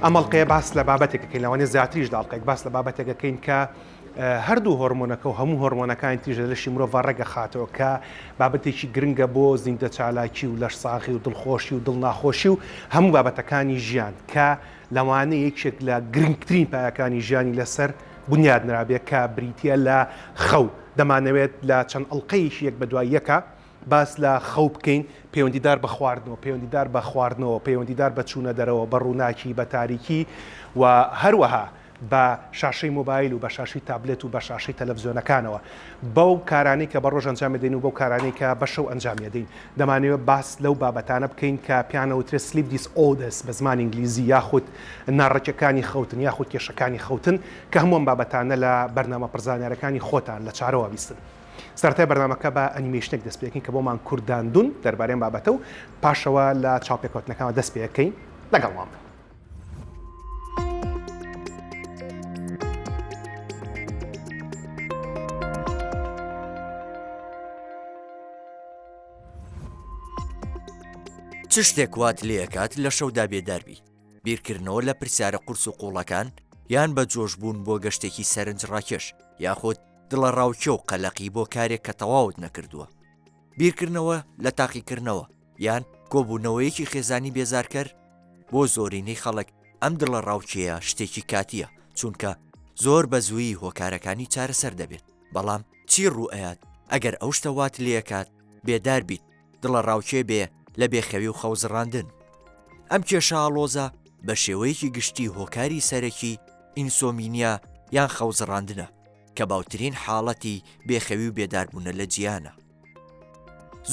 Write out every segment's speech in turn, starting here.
ئەمەڵقەیە باس لە بابەتێکەکەین لەوانێ زیاتریش داڵقێک باس لە بابەتێکەکەین کە هەردوو هۆرمۆنەکە و هەموو هۆرمۆنەکانی تیژە لەشی مرۆڤ ڕێگە خاتەوە کە بابەتێکی گرنگە بۆ زیندە چالاکی و لەش ساغی و دڵخۆشی و دڵناخۆشی و هەموو بابەتەکانی ژیان کە لەوانەیە یەکێک لە گرنگترین پایەکانی ژیانی لەسەر بنیاد نرابێت کە بریتە لە خەو. دەمانەوێت لە چەند ئەڵلقەیەکی یەک بە دوای یەکە باس لە خەو بکەین، پەیوەندیدار بە خواردنەوە، پەیوەندیدار بە خواردنەوە، پەیوەندیدار بە چوونە دەرەوە، بە ڕووناکی، بە تاریکی و هەروەها بە شاشەی مۆبایل و بە شاشی تابلێت و بە شاشەی تەلەڤیزیۆنەکانەوە. بەو کارانەی کە بە ڕۆژ ئەنجام دەین و بەو کارانەی کە بە شەو ئەنجام دەین دەمانەوێت باس لەو بابەتانە بکەین کە پیانەوترێت سلیپ دیسئۆردەرز بە زمانی ئینگلیزی یاخود ناڕەکیەکانی خەوتن یاخود کێشەکانی خەوتن کە هەموو بابەتانە لە بەرنامە پرزانیارەکانی خۆتان لە چارەوە بیستن. سەرەتای بەرنامەکە بە ئەنیمێشنێک دەست پێ بکەین کە بۆمان کورداندون دەربارەی بابەتە و پاشەوە لە چاوپێکەوتنەکانەوە دەست پێ بکەین لەگەڵمان. چ شتێک وات لێکات لە شەودا بێداربی؟ بیرکردنەوە لە پرسیارە قورس و قوڵەکان یان بە جۆشبوون بۆ گەشتێکی سەرنج ڕاکێش یاخود دڵە ڕاوکێ و قەلەقی بۆ کارێک کە تەواوت نەکردووە؟ بیرکردنەوە لە تاقیکردنەوە یان کۆبوونەوەیەکی خێزانی بێزارکەر؟ بۆ زۆرینەی خەڵک ئەم دڵە ڕاوکێیە شتێکی کاتیە چونکە زۆر بە زوویی هۆکارەکانی چارەسەر دەبێت. بەڵام چی ڕوئەیات ئەگەر ئەو شتە وات لێکات بێدار بیت دڵە ڕاوکێ بێ لە بێخەوی و خەوزڕاندن؟ ئەم کێشە ئاڵۆزە بە شێوەیەکی گشتی هۆکاری سەرەکی ئینسۆمینیا یان خەوزڕاندنە کە باوترین حاڵەتی بێخەوی و بێداربوونە لە جیانە.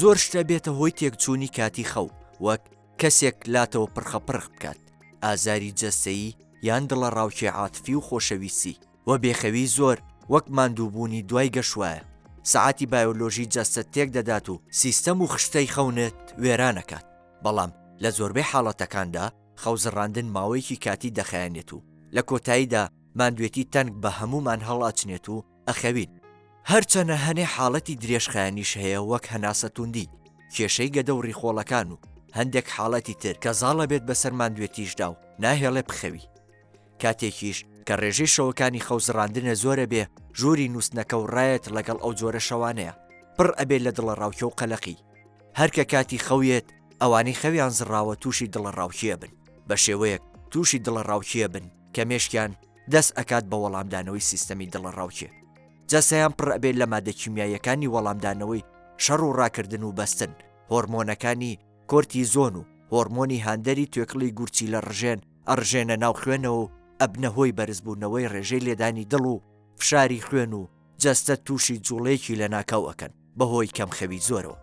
زۆر شتە بێتە هۆی تێکچوونی کاتی خەو، وەک کەسێک لاتەوە پرخەپرخ بکات، ئازاری جەستەیی یان دڵە ڕاوکێ عاتفی و خۆشەویستی، و بێخەوی زۆر وەک ماندووبوونی دوای گەشوایە. سەعاتی بایۆلۆژی جەستە تێک دەدات و سیستەم و خشتەی خەونت وێرانەکات. بەڵام لە زۆربەی حاڵەتەکاندا خەوزڕاندن ماوەیەکی کاتی دەخایەنێت و لە کۆتاییدا ماندوێتی تەنگ بە هەمومان هەڵاچنێت و ئەخەوین. هەرچەنە هەنێ حاڵەتی درێژخایەنیش هەیە وەک هەناسە توندی، کێشەی گەدە و ڕیخۆڵەکان و هەندێک حاڵەتی تر کە زاڵە بێت بەسەر ماندوێتیشدا و ناهێڵێ بخەوی. کاتێکیش کە ڕێژەی شەوەکانی خەوزڕاندنە زۆرە بێ ژووری نووسنەکە و ڕایەت لەگەڵ ئەو جۆرە شەوانەیە پڕ ئەبێت لە دڵە ڕاوکێ و قەلەقی. هەرکە کاتی خەویێت ئەوانەی خەویان زڕاوە تووشی دڵە ڕاوکێ بن، بە شێوەیەک تووشی دڵە ڕاوکێ بن کە مێشکیان دەست ئەکات بە وەڵامدانەوەی سیستەمی دڵە ڕاوکێ. جەسەیان پڕ ئەبێت لە مادە کیمیاییەکانی وەڵامدانەوەی شەڕ و ڕاکردن و بەستن، هۆرمۆنەکانی کۆرتیزۆن و هۆرمۆنی هاندەری توێکڵی گورچی لە ڕژێن ئەڕژێنە ناو خوێنەوە و ئەبنە هۆی بەرزبوونەوەی ڕێژەی لێدانی دڵ و فشاری خوێن و جەستە تووشی جوڵەیەکی لە ناکاو ئەکەن بەهۆی کەمخەوی زۆرەوە.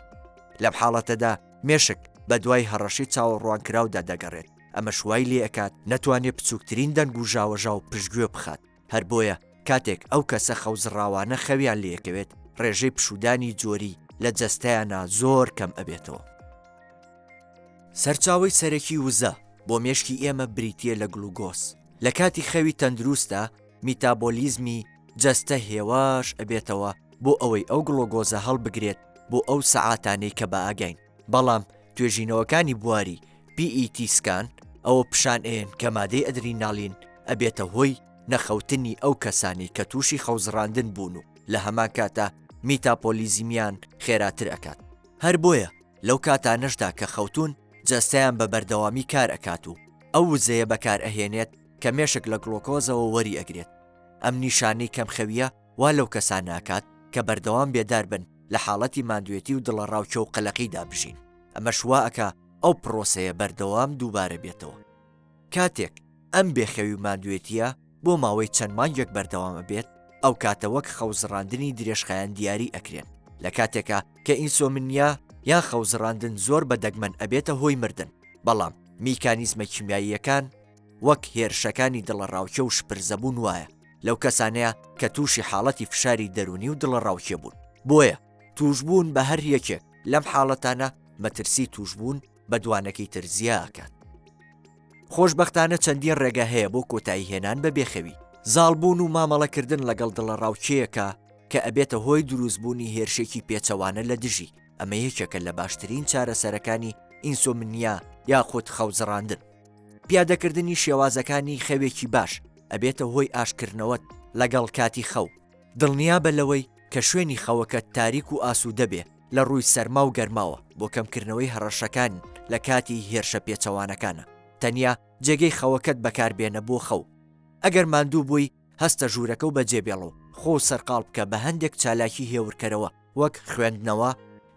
لەم حاڵەتەدا مێشک بە دوای هەڕەشی چاوەڕوانکراودا دەگەڕێت. ئەمە شوای لێ ئەکات نەتوانێت بچووکترین دەنگ و ژاوەژا و پشتگوێ بخات. هەر بۆیە کاتێک ئەو کەسە خەوزڕاوانە خەویان لێکەوێت ڕێژەی پشودانی جۆری لە جەستەیانە زۆر کەم ئەبێتەوە. سەرچاوی سەرەکی وزە بۆ مێشکی ئێمە بریتیە لە گلوگۆس. لە کاتی خەوی تەندروستە میتابۆلیزمی جەستە هێواش ئەبێتەوە بۆ ئەوەی ئەو گلۆگۆزە هەڵبگرێت بۆ ئەو سەعاتانەی کە بە ئاگین. بەڵام توێژینەوەکانی بواری PET سکان ئەوە پیشانئێن کە مادەی ئەدریناڵین ئەبێتە هۆی نەخەوتنی ئەو کەسانی کە تووشی خەوزڕاندن بوون و لە هەمان کاتە میتاپۆلیزمیان خێراتر ئەکات. هەر بۆیە لەو کاتانەشدا کە خەوتون جەستەیان بە بەردەوامی کار ئەکات و ئەو وزەیە بەکار ئەهێنێت کە مێشک لە گلۆکۆزەوە وەری ئەگرێت. ئەم نیشانەی کەمخەویە وا لەو کەسان ناکات کە بەردەوام بێدار بن لە حاڵەتی ماندوێتی و دڵە ڕاوکێ و قەلەقیدا بژین. ئەمە شوا ئەکا ئەو پرۆسەیە بەردەوام دووبارە بێتەوە. کاتێک ئەم بێخەوی و ماندوێتیە بۆ ماوەی چەند مانگێک بەردەوامە بێت، ئەو کاتە وەک خەوزڕاندنی درێژخایەن دیاری ئەکرێن. لە کاتێکە کە ئینسۆمنیا یان خەوزڕاندن زۆر بەدەگمەن ئەبێتە هۆی مردن. بەڵام میکانیزمە کیمیاییەکان وەک هێرشەکانی دڵە ڕاوکێ و شپرزەبوون وایە لەو کەسانەیە کە تووشی حاڵەتی فشاری دەرونی و دڵە ڕاوکێ بوون. بۆیە توشبوون بە هەر یەکێک لەم حاڵەتانە مەترسی توشبوون بە دوانەکەی تر زیاکات. خۆشبەختانە چەندین ڕێگە هەیە بۆ کۆتایی هێنان بە بێخەوی. زاڵبوون و مامەڵەکردن لەگەڵ دڵە ڕاوکێیەکە کە ئەبێتە هۆی دروستبوونی هێرشێکی پێچەوانە لە دژی. ئەمە یەکێکە لە باشترین چارەسەرەکانی ئینسۆمنیا یاخود خەوزڕاندن. پیادەکردنی شێوازەکانی خەوێکی باش ئەبێتە هۆی ئاشکردنەوەت لەگەڵ کاتی خەو دڵنیا بە لەوەی کە شوێنی خەوەکە تاریک و ئاسوودە بێ لە ڕووی سەرما و گەرماوە بۆ کەمکردنەوەی هەڕەشەکان لە کاتی هێرشە پێچەوانەکانە تەنیا جێگەی خەوەکەت بەکاربێنە بۆ خەو ئەگەر ماندوو بووی هەستە ژوورەکە و بەجێبێڵەوە خۆ سەرقاڵ بکە بە هەندێک چالاکی هێورکەرەوە وەک خوێندنەوە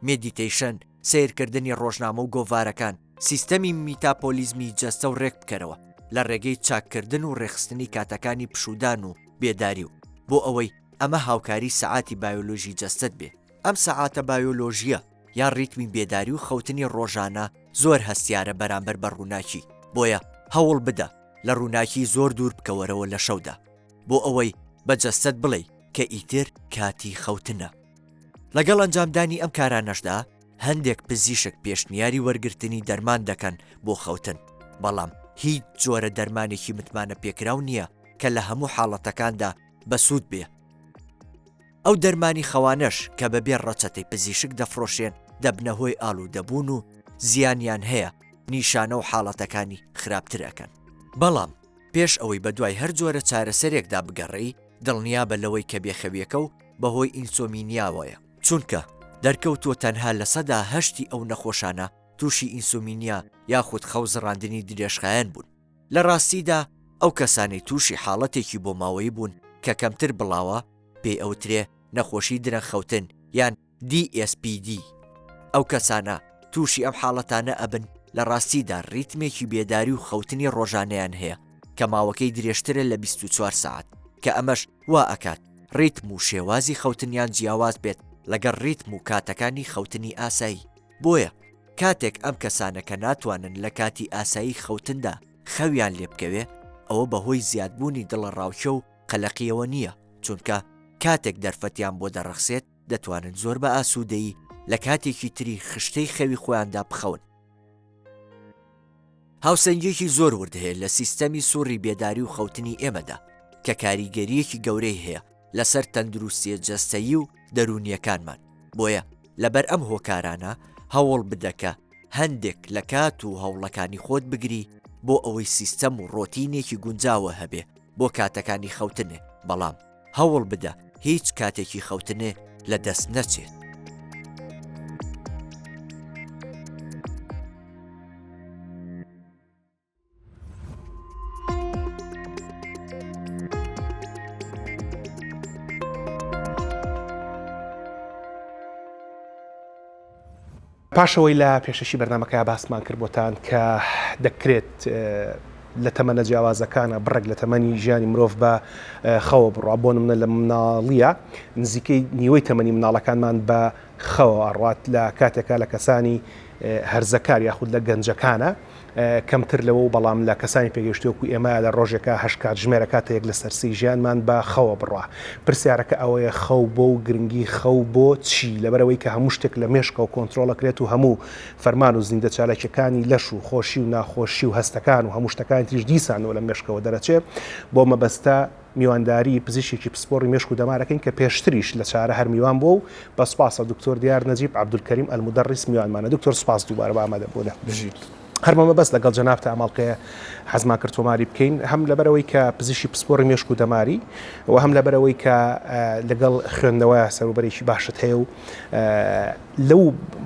مێدیتەیشن سیرکردنی ڕۆژنامە و گۆڤارەکان سیستەمی میتاپۆلیزمی جەستە و ڕێک بکەرەوە لە ڕێگەی چاککردن و ڕێخستنی کاتەکانی پشودان و بێداری و بۆ ئەوەی ئەمە هاوکاری سەعاتی بایۆلۆژی جەستت بێ ئەم سەعاتە بایۆلۆژیە یان ڕیتمی بێداری و خەوتنی ڕۆژانە زۆر هەستیارە بەرامبەر بە ڕووناکی بۆیە هەوڵ بدە لە ڕووناکی زۆر دوور بکەوەرەوە لە شەودا بۆ ئەوەی بە جەستت بڵێ کە ئیتر کاتی خەوتنە لەگەڵ ئەنجامدانی ئەم کارانەشدا هەندێک پزیشک پێشنیاری وەرگرتنی دەرمان دەکەن بۆ خەوتن بەڵام هیچ جۆرە دەرمانێکی متمانە پێکراو نییە کە لە هەموو حاڵەتەکاندا بەسوود بێ ئەو دەرمانی خەوانەش کە بەبێ ڕەچەتەی پزیشک دەفرۆشێن دەبنە هۆی ئاڵوودەبوون و زیانیان هەیە نیشانە و حاڵەتەکانی خراپتر ئەکەن بەڵام پێش ئەوەی بە دوای هەر جۆرە چارەسەرێکدا بگەڕێی دڵنیا بە لەوەی کە بێخەویەکە و بەهۆی ئینسۆمینیاوەیە چونکە دەرکەوتووە تەنها لە سەدا هەشتی ئەو نەخۆشانە تووشی ئینسۆمینیا یاخود خەوزڕاندنی درێژخایەن بوون لە ڕاستیدا ئەو کەسانەی تووشی حاڵەتێکی بۆ ماوەی بوون کە کەمتر بڵاوە پێی ئەوترێ نەخۆشی درەنخەوتن یان DSPD ئەو کەسانە تووشی ئەم حاڵەتانە ئەبن لە ڕاستیدا ڕیتمێکی بێداری و خەوتنی ڕۆژانەیان هەیە کە ماوەکەی درێژترە لە 24 ساعت کە ئەمەش وا ئەکات ڕیتم و شێوازی خەوتنیان جیاواز بێت لەگەڵ ڕیتم و کاتەکانی خەوتنی ئاسایی بۆیە کاتێک ئەم کەسانە کە ناتوانن لە کاتی ئاسایی خەوتندا خەویان لێ بکەوێ ئەوە بەهۆی زیادبوونی دڵە ڕاوچە و قەلەقیەوە نییە چونکە کاتێک دەرفەتیان بۆ دەڕەخسێت دەتوانن زۆر بە ئاسوودەیی لە کاتێکی تری خشتەی خەوی خۆیاندا بخەون هاوسەنگێکی زۆر ورد هەیە لە سیستەمی سووڕی بێداری و خەوتنی ئێمەدا کە کاریگەریەکی گەورەی هەیە لەسەر تەندروستیە جەستەیی و دەرونیەکانمان بۆیە لەبەر ئەم هۆکارانە هەوڵ بدەکە هەندێک لە کات و هەوڵەکانی خۆت بگری بۆ ئەوەی سیستەم و ڕۆتینێکی گونجاوە هەبێ بۆ کاتەکانی خەوتنێ بەڵام هەوڵ بدە هیچ کاتێکی خەوتنێ لە دەست نەچێت پاشەوەی لە پێشەشی بەرنامەکە باسمان کرد بۆتان کە دەکرێت لە تەمەنە جیاوازەکانە بڕێک لە تەمەنی ژیانی مرۆڤ بە خەوە بڕوا بۆ نمونە لە مناڵیە نزیکەی نیوەی تەمەنی مناڵەکانمان بە خەوە ئەڕوات لە کاتێکە لە کەسانی هەرزەکار یاخود لە گەنجەکانە کەمتر لەوە و بەڵام لە کەسانی پێگەشتووەکو ئێمە لە ڕۆژێکە هەشت کات ژمێرە کاتەیەک لە سەرسی ژیانمان بە خەوە بڕوا پرسیارەکە ئەوەیە خەو بۆ و گرنگی خەو بۆ چی لەبەرەوەی کە هەموو شتێک لە مێشکە و کۆنتترۆلەکرێت و هەموو فەرمان و زیندە چالەکیەکانی لەش و خۆشی و ناخۆشی و هەستەکان و هەموو شتەکانی تریش دیسانەوە لە مێشکەوە دەرەچێت بۆ مەبەستە میوانداری پزیشکی پسپۆڕی مێشک و دەمارەکەین کە پێشتریش لە چارە هەر میوان بۆ و بە سپاسە دکتۆر دیار نەجیب عەبدولکەریم ئەلمودەڕیس میوانمانە دکتۆر سپاس دووبارە بە ئامادە بوونە هەرمەمە بەس لەگەڵ جەنابتە ئەماڵقەیە حەزمان کرد تۆماری بکەین هەم لەبەرەوەی کە پزیشکی پسپۆڕی مێشک و دەماری و هەم لەبەرەوەی کە لەگەڵ خوێندنەوە سەروبەرێکی باشت هەیە و لەو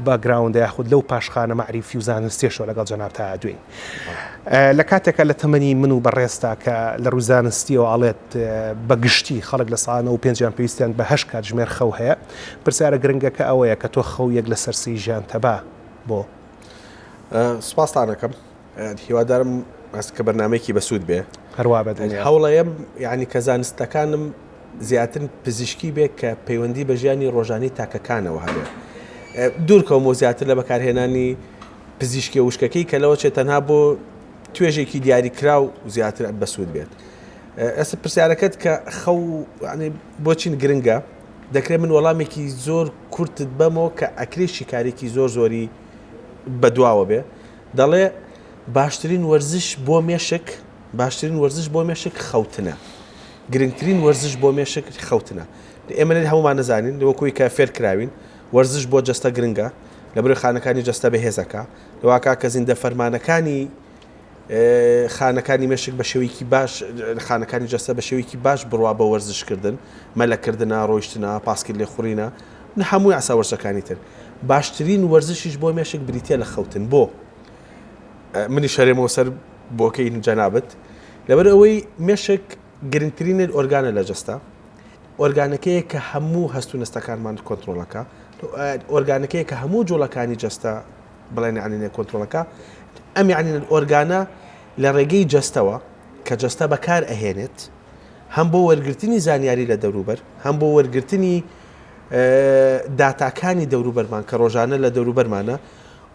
باگراوندە یاخود لەو پاشخانە مەعریفی و زانستیەشەوە لەگەڵ جەنابتە دوێن لە کاتێکە لە تەمەنی من و بەڕێستا کە لە ڕووی زانستیەوە ئاڵێت بەگشتی خەڵک لە ساڵانە و پێنجیان پێویستیان بە هەشت کات ژمێر خەو هەیە پرسیارە گرنگەکە ئەوەیە کە تۆ خەو یەک لە سەرسی ژیان تەبا بۆ سپاسانەکەم هیوادارم کە بەرنامەیەکی بەسوود بێ هەروە بەدەنیا هەوڵەیەم یعنی کە زانستەکانم زیاتر پزیشکی بێ کە پەیوەندی بە ژیانی ڕۆژانی تاکەکانەوە هەبێ دوورکەوم و زیاتر لە بەکارهێنانی پزیشکی وشکەکەی کە لەوە چێت تەنها بۆ توێژێکی دیاریکرا و زیاتر بەسوود بێت ئەستا پرسیارەکەت کە خەو بۆچین گرنگە دەکرێت من وەڵامێکی زۆر کورتت بەمەوە کە ئەکرێ شیکارێکی زۆر زۆری بەدواوە بێ دەڵێ باشترین وەرزش بۆ مێشک خەوتنە گرنگترین وەرزش بۆ مێشک خەوتنە ئێمە هەمومان نەزانین لەوەکوی کە فێر کراوین وەرزش بۆ جەستە گرنگە لە بەروی خانەکانی جەستە بەهێزەکە لەواکە کە زیندە فەرمانەکانی خانەکانی مێشک بە شێوەیەکی باش خانەکانی جەستە بە شێوەیەکی باش بڕوا بە وەرزشکردن مەلەکردنە ڕۆیشتنە پاسکرد لێ خوڕینە هەمووی ئاسا وەرزەکانی تر باشترین وەرزشیش بۆ مێشک بریتە لە خەوتن بۆ منی شەرێمەوە سەر بۆکەی جەنابەت لەبەر ئەوەی مێشک گرنگترینە ئۆرگانە لە جەستە ئۆرگانەکەیە کە هەموو هەستونەستەکانمان کۆنتترۆلەکە ئۆرگانەکەیە کە هەموو جۆڵەکانی جەستە بڵێن عنینە کۆنتترۆلەکە ئەم عنین ئۆرگانە لە ڕێگەی جەستەوە کە جەستە بەکار ئەهێنێت هەم بۆ وەرگرتنی زانیاری لە دەوروبەر هەم بۆ وەرگرتنی داتاکانی دەوروبەرمان کە ڕۆژانە لە دەوروبەرمانە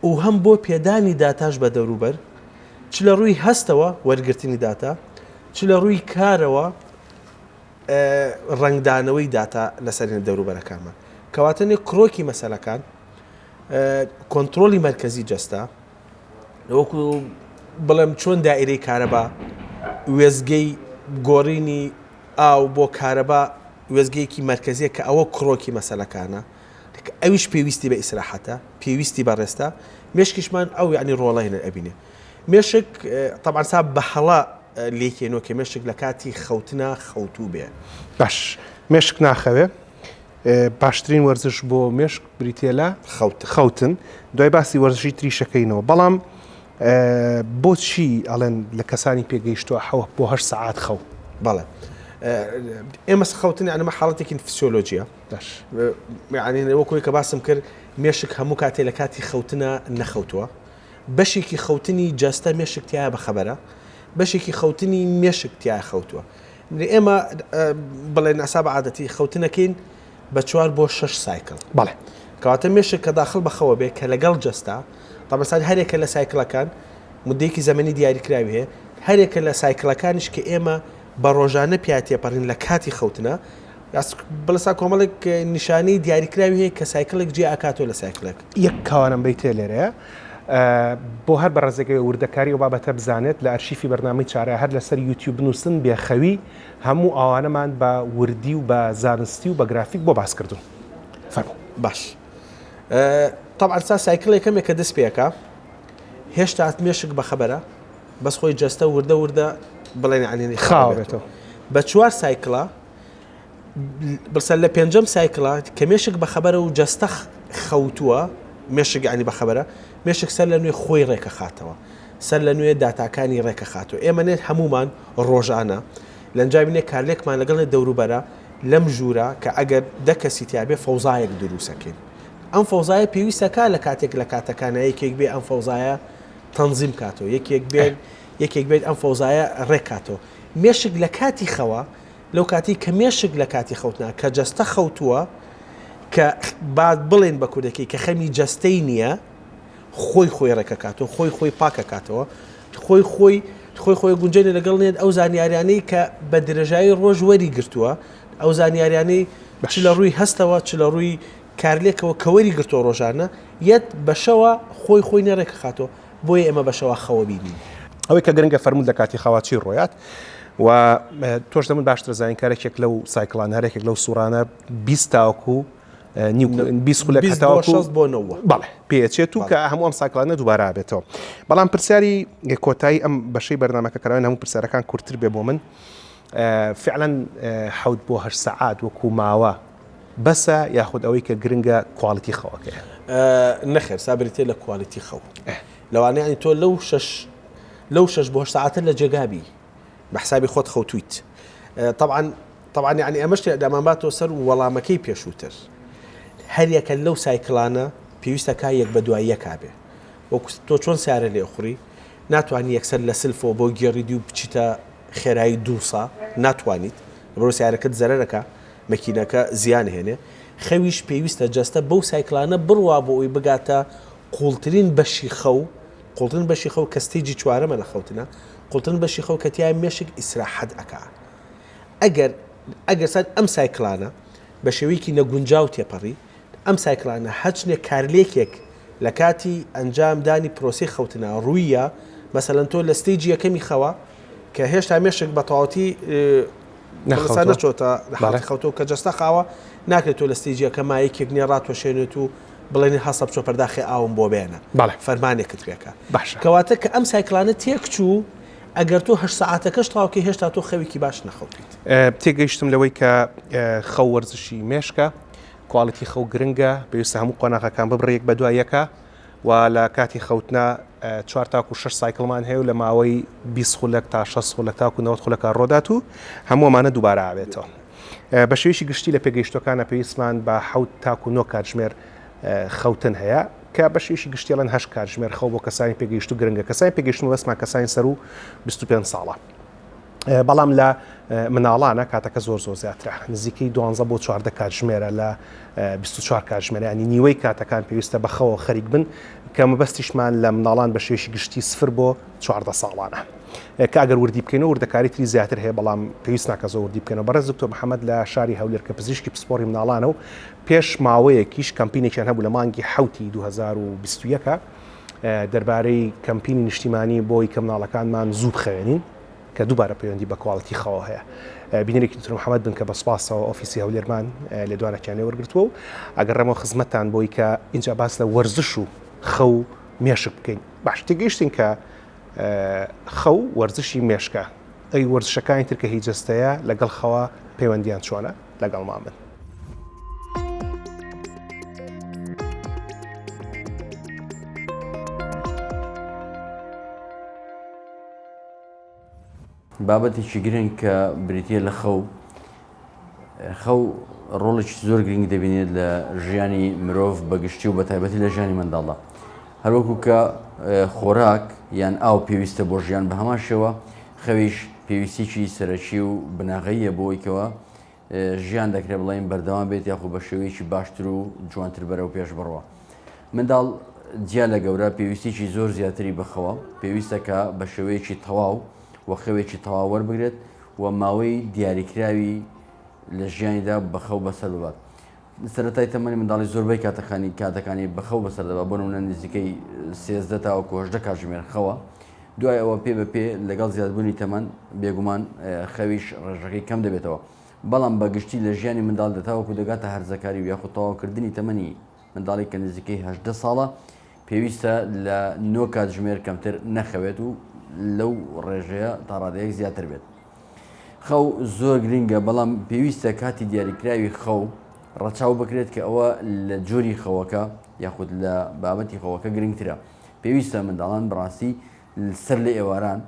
و هەم بۆ پێدانی داتاش بە دەوروبەر چ لە ڕووی هەستەوە وەرگرتنی داتا چ لە ڕووی کارەوە ڕنگدانەوەی داتا لەسەرین دەوروبەرەکانمان کەواتەنێ کڕۆکی مەسەلەکان کۆنتترۆلی مەرکەزی جەستە وەکو بڵێم چۆن دائیرەی کارەبا وێزگەی گۆڕینی ئاو بۆ کارەبا وێزگەیەکی مەرکەزیە کە ئەوە کڕۆکی مەسەلەکانە ئەویش پێویستی بە ئیسراحەتە پێویستی بەڕێستە مێشکیشمان ئەو یعنی ڕۆڵەهێنە ئەبینێ مێشک تەبانسا بە هەڵا لێکێنەوە کە مێشک لە کاتی خەوتنە خەوتوو بێ باش مێشک ناخەوێ باشترین وەرزش بۆ مێشک بریتە لە خەوتن دوای باسی وەرزشی تریشەکەینەوە بەڵام بۆچی ئەڵێن لە کەسانی پێگەیشتووە بۆ 8 ساعات خەو بەڵێ ئێمە خەوتن ئەمە حاڵەتێکی فسیۆلۆجیە ینی وەکوی کە باسم کرد مێشک هەموو کاتێ لە کاتی خەوتنە نەخەوتووە بەشێکی خەوتنی جەستە مێشک تایە بەخەبەرە بەشێکی خەوتنی مێشک تایە خەوتووە ئێمە بڵێن ئاسا بە عادەتی خەوتنەکەین بە 4 بۆ 6 سایکل بەڵێ کەواتە مێشک کە داخل بەخەوە بێ کە لەگەڵ جەستا تەمەسان هەرێکە لە سایکلەکان مدەیەکی زەمەنی دیاریکراوی هەیە هەرێکە لە سایکلەکانش کە ئێمە بە ڕۆژانە پیاتێپەڕین لە کاتی خەوتنە بڵسا کۆمەڵێک نیشانەی دیاریکراوی هەیە کە سایکلێک جێ ئاکاتۆ لە سایکلێک یەک کاوانم بیتێ لێرەیە بۆ هەر بە ڕێزەکەی وردەکاری و بابەتە بزانێت لە ئەرشیفی بەرنامەی چارە هەر لەسەر یوتیوب بنووسن بێخەوی هەموو ئەوانەمان بە وردی و بە زانستی و بە گرافیک بۆ باس کردو فەرموو باش طبعا سایکلێکەمێک کە دەست پێەکە هێشتا مێشک بەخەبەرە بەس خۆی جەستە وردە بڵێن عنێنی خاوێتەوە بە 4 سایکڵە بەسەر لە 5ەم سایکڵە کە مێشک بەخەبەرە و جەستە خەوتووە مێشک عنی بەخەبەرە مێشک سەر لە نوێ خۆی ڕێکە خاتەوە سەر لە نوێ داتاکانی ڕێکە خاتەوە ئێمە نێت هەمومان ڕۆژانە لەنجاوینێ کارلێکمان لەگەڵ دەوروبەرە لەم ژوورە کە ئەگەر دەکەسی تیابێ فەوزایەک دروسەکەین ئەم فەوزایە پێویستەکە لە کاتێک لە کاتەکانە یەکێک بێ ئەم فەوزایە تەنزیم کاتەوە یەکێک بێت ئەم فەوزایە ڕێکاتەوە مێشک لە کاتی خەوە لەو کاتی کە مێشک لە کاتی خەوتنا کە جەستە خەوتووە کە بعد بڵێن بە کوردەکەی کە خەمی جەستەی نییە خۆی ڕێکەکاتەوە خۆی پاکەکاتەوە خۆی گونجێنێ لەگەڵ نێت ئەو زانیاریانەی کە بە درێژایی ڕۆژ وەری گرتووە ئەو زانیاریانەی چ لە ڕووی هەستەوە چ لە ڕووی کارلێکەوە کەوەری گرتۆ ڕۆژانە یەت بەشەوە خۆی نەڕێکە خاتەوە بۆیە ئێمە بەشەوە خەوە بینین ئەوەی کە گرنگە فەرموود لە کاتی خەواچی ڕۆیات و تۆش دەمون باشتر زانینکارێکێک لەو سایکلان هەرێکێک لەو سوورانە 20 تاوەکو 20 خولێک بەڵێ پێچێت و کە هەموو ئەم سایکلانە دووبارە بێتەوە بەڵام پرسیاری کۆتایی ئەم بەشەی بەرنامەکە کەراوێن هەموو پرسیارەکان کورتتر بێ بۆ من فعلا 7 بۆ 8 سەعات وەکو ماوە بەسە یاخود ئەوەی کە گرنگە کواڵیتی خەوەکەیە نەخێر سابرێتێ لە کوالیتی خەو لەوانەیە تۆ لەو 6 بۆ 8 ساعتە لە جێگابی بە حسابی خۆت خەوتویت طبعا يعني ئەمەش دامانباتەوە سەر وەڵامەکەی پێشووتر هەریەکە لەو سایکلانە پێویستە کا یەک بە دوای یەکا بێ وەکو تۆ چۆن سیارە لێ خوڕی ناتوانانی یەکسەر لە سلفۆ بۆ گێڕیدی و بچیتە خێرایی دووسا ناتوانیت بۆ سیارەکەت زەرەرەکە مەکینەکە زیان هێنێ خەویش پێویستە جەستە بەو سایکلانە بڕوا بۆ ئەوی بگاتە قوڵترین بەشی خەو کە ستێجی چوارەمە لە خەوتنە قوڵترین بەشی خەو کە تیای مێشک ئیسراحەت ئەکا ئەگەر سەد ئەم سایکلانە بە شێوەیەکی نەگونجاو تێپەڕی ئەم سایکلانە هەچنێ کارلێکێک لە کاتی ئەنجامدانی پرۆسی خەوتنە ڕوویە مەسەلەن تۆ لە ستێجی یەکەمی خەوە کە هێشتا مێشک بە تەواوەتی نەچۆتە خەوتەوە کە جەستە خاوە ناکرێت تۆ لە ستێجی یەکەما یەکێک نێ ڕاتوەشێنێت و بڵێنی حەسەب چۆ پەرداخی ئاوم بۆ بێنە فەرمانێکت پێکە باشە کەواتە کە ئەم سایکلانە تێکچوو ئەگەر تۆ 8 ساعتەکەش تاوکە هێشتا تۆ خەوێکی باش نەخەوتیت. تێگەیشتم لەوەی کە خەو وەرزشی مێشکە کواڵەتی خەو گرنگە پێویستە هەموو قۆناغەکان ببڕێک بە دوایەکە و لە کاتی خەوتنا 4 تاکو 6 سایکلمان هەیە و لە ماوەی 20 خولەک تا 6 خولەک تاکو 90 خولەکە ڕۆدات و هەمووەمانە دووبارە ئاوێتەوە. بە شێوەیەکی گشتی لە پێگەیشتەکانە پێویستمان بە 7 تاکو 9 کاتژمێر خەوتن هەیە کە بە شێوەیەکی گشتیڵەن 8 کاتژمێر خەو بۆ کەسانی پێگەیشت و گرنگە کەسانی پێگەیشتن و بەسمان کەسانی سەر و 25 ساڵە. بەڵام لە مناڵانە کاتەکە زۆر زیاترە نزیکەی 12 بۆ 14 کاتژمێرە لە 24 کاتژمێر ینی نیوەی کاتەکان پێویستە بەخەوە خەریک بن کە مەبەستیشمان لە مناڵان بە شێوەیەکی گشتی 0 بۆ 14 ساڵانە کە ئەگەر وردی بکەینەوە وردەکاری تری زیاتر هەیە بەڵام پێویست ناکە زۆر وردی بکەنەوە. بەڕێز دکتۆر محەممەد لە شاری هەولێر کە پزیشکی پسپۆری مناڵانە و پێش ماوەیەکیش کەمپینێکیان هەبوو لە مانگی حوتی 2021 دەربارەی کەمپینی نیشتیمانی بۆی کە مناڵەکانمان زوو بخەوێنین کە دووبارە پەیوەندی بە کواڵەتی خەوە هەیە. بینێکی دکتۆر محەممەد بن کە بە سپاسەوە ئۆفیسی هەولێرمان لە دوانەکیانێ وەرگرتووە و ئەگەر ڕێمەوە خزمەتتان بۆی کە اینجا باس لە وەرزش و خەو مێشک بکەین. باش تێگەیشتین کە خەو وەرزشی مێشکە ئەی وەرزشەکانی ترکە هیچ جەستەیە لەگەڵ خەوە پەیوەندیان چۆنە لەگەڵ مامن. بابەتێکی گرنگ کە بریتە لە خەو ڕۆڵێکی زۆر گرنگ دەبینێت لە ژیانی مرۆڤ بەگشتی و بە تایبەتی لە ژیانی منداڵە هەروەکو کە خۆراک یان ئاو پێویستە بۆ ژیان بە هەمان شێوە خەویش پێویستیی سەرەکی و بناغەیە بۆیکەوە ژیان دەکرێت بڵێن بەردەوام بێت یاخو بە شێوەیەکی باشتر و جوانتر بەرەو پێش بڕەوە. منداڵ جیا لە گەورە پێویستیی زۆر زیاتری بخەوە پێویستە کە بە شێوەیەکی تەواو و خەوێکی تەواو وەربگرێت و ماوەی دیاریکراوی لە ژیانیدا بەخەو بەسەر ببات. سەرەتای تەمەنی منداڵی زۆربەی کاتەکانی بەخەو بەسەر دەبات بۆ نمونە نزیکەی 13 تا 18 کاتژمێر خەوە. دوای ئەوە پێ بەپێ لەگەڵ زیادبوونی تەمەن بێگومان خەویش ڕێژەکەی کەم دەبێتەوە. بەڵام بەگشتی لە ژیانی منداڵ دەتاوەکو دەگاتە هەرزەکاری و یاخود تەواوکردنی تەمەنی منداڵی کە نزیکەی 18 ساڵە پێویستە لە 9 کاتژمێر کەمتر نەخەوێت و لەو ڕێژەیە تا ڕادەیەک زیاتر بێت. خەو زۆر گرنگە بەڵام پێویستە کاتی دیاریکراوی خەو ڕەچاو بکرێت کە ئەوە لە جۆری خەوەکە یاخود لە بابەتی خەوەکە گرنگترە. پێویستە منداڵان بڕاستی سەر لە ئێواران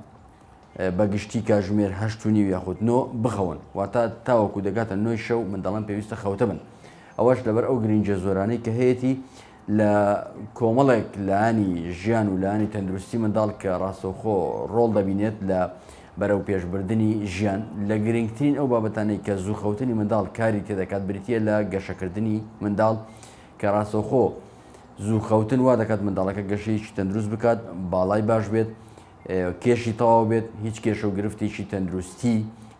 بەگشتی کاتژمێر 8:30 یاخود 9 بخەون واتە تاوەکو دەگاتە 9 شەو منداڵان پێویستە خەوتە بن. ئەوەش لەبەر ئەو گرنگجە زۆرانەی کە هەیەی لە کۆمەڵێک لایانی ژیان و لایانی تەندروستی منداڵ کە ڕاستەوخۆ ڕۆڵ دەبینێت لە بەرەو پێشبردننی ژیان لە گرنگترین ئەو بابەتانەی کە زوو خەوتنی منداڵ کاری تێدەکات بریتە لە گەشەکردنی منداڵ کە ڕاستەوخۆ زوو خەوتن وا دەکات منداڵەکە گەشەیەکی تەندروست بکات باڵای باش بێت کێشی تەواو بێت هیچ کێشە و گرفتێکی تەندروستی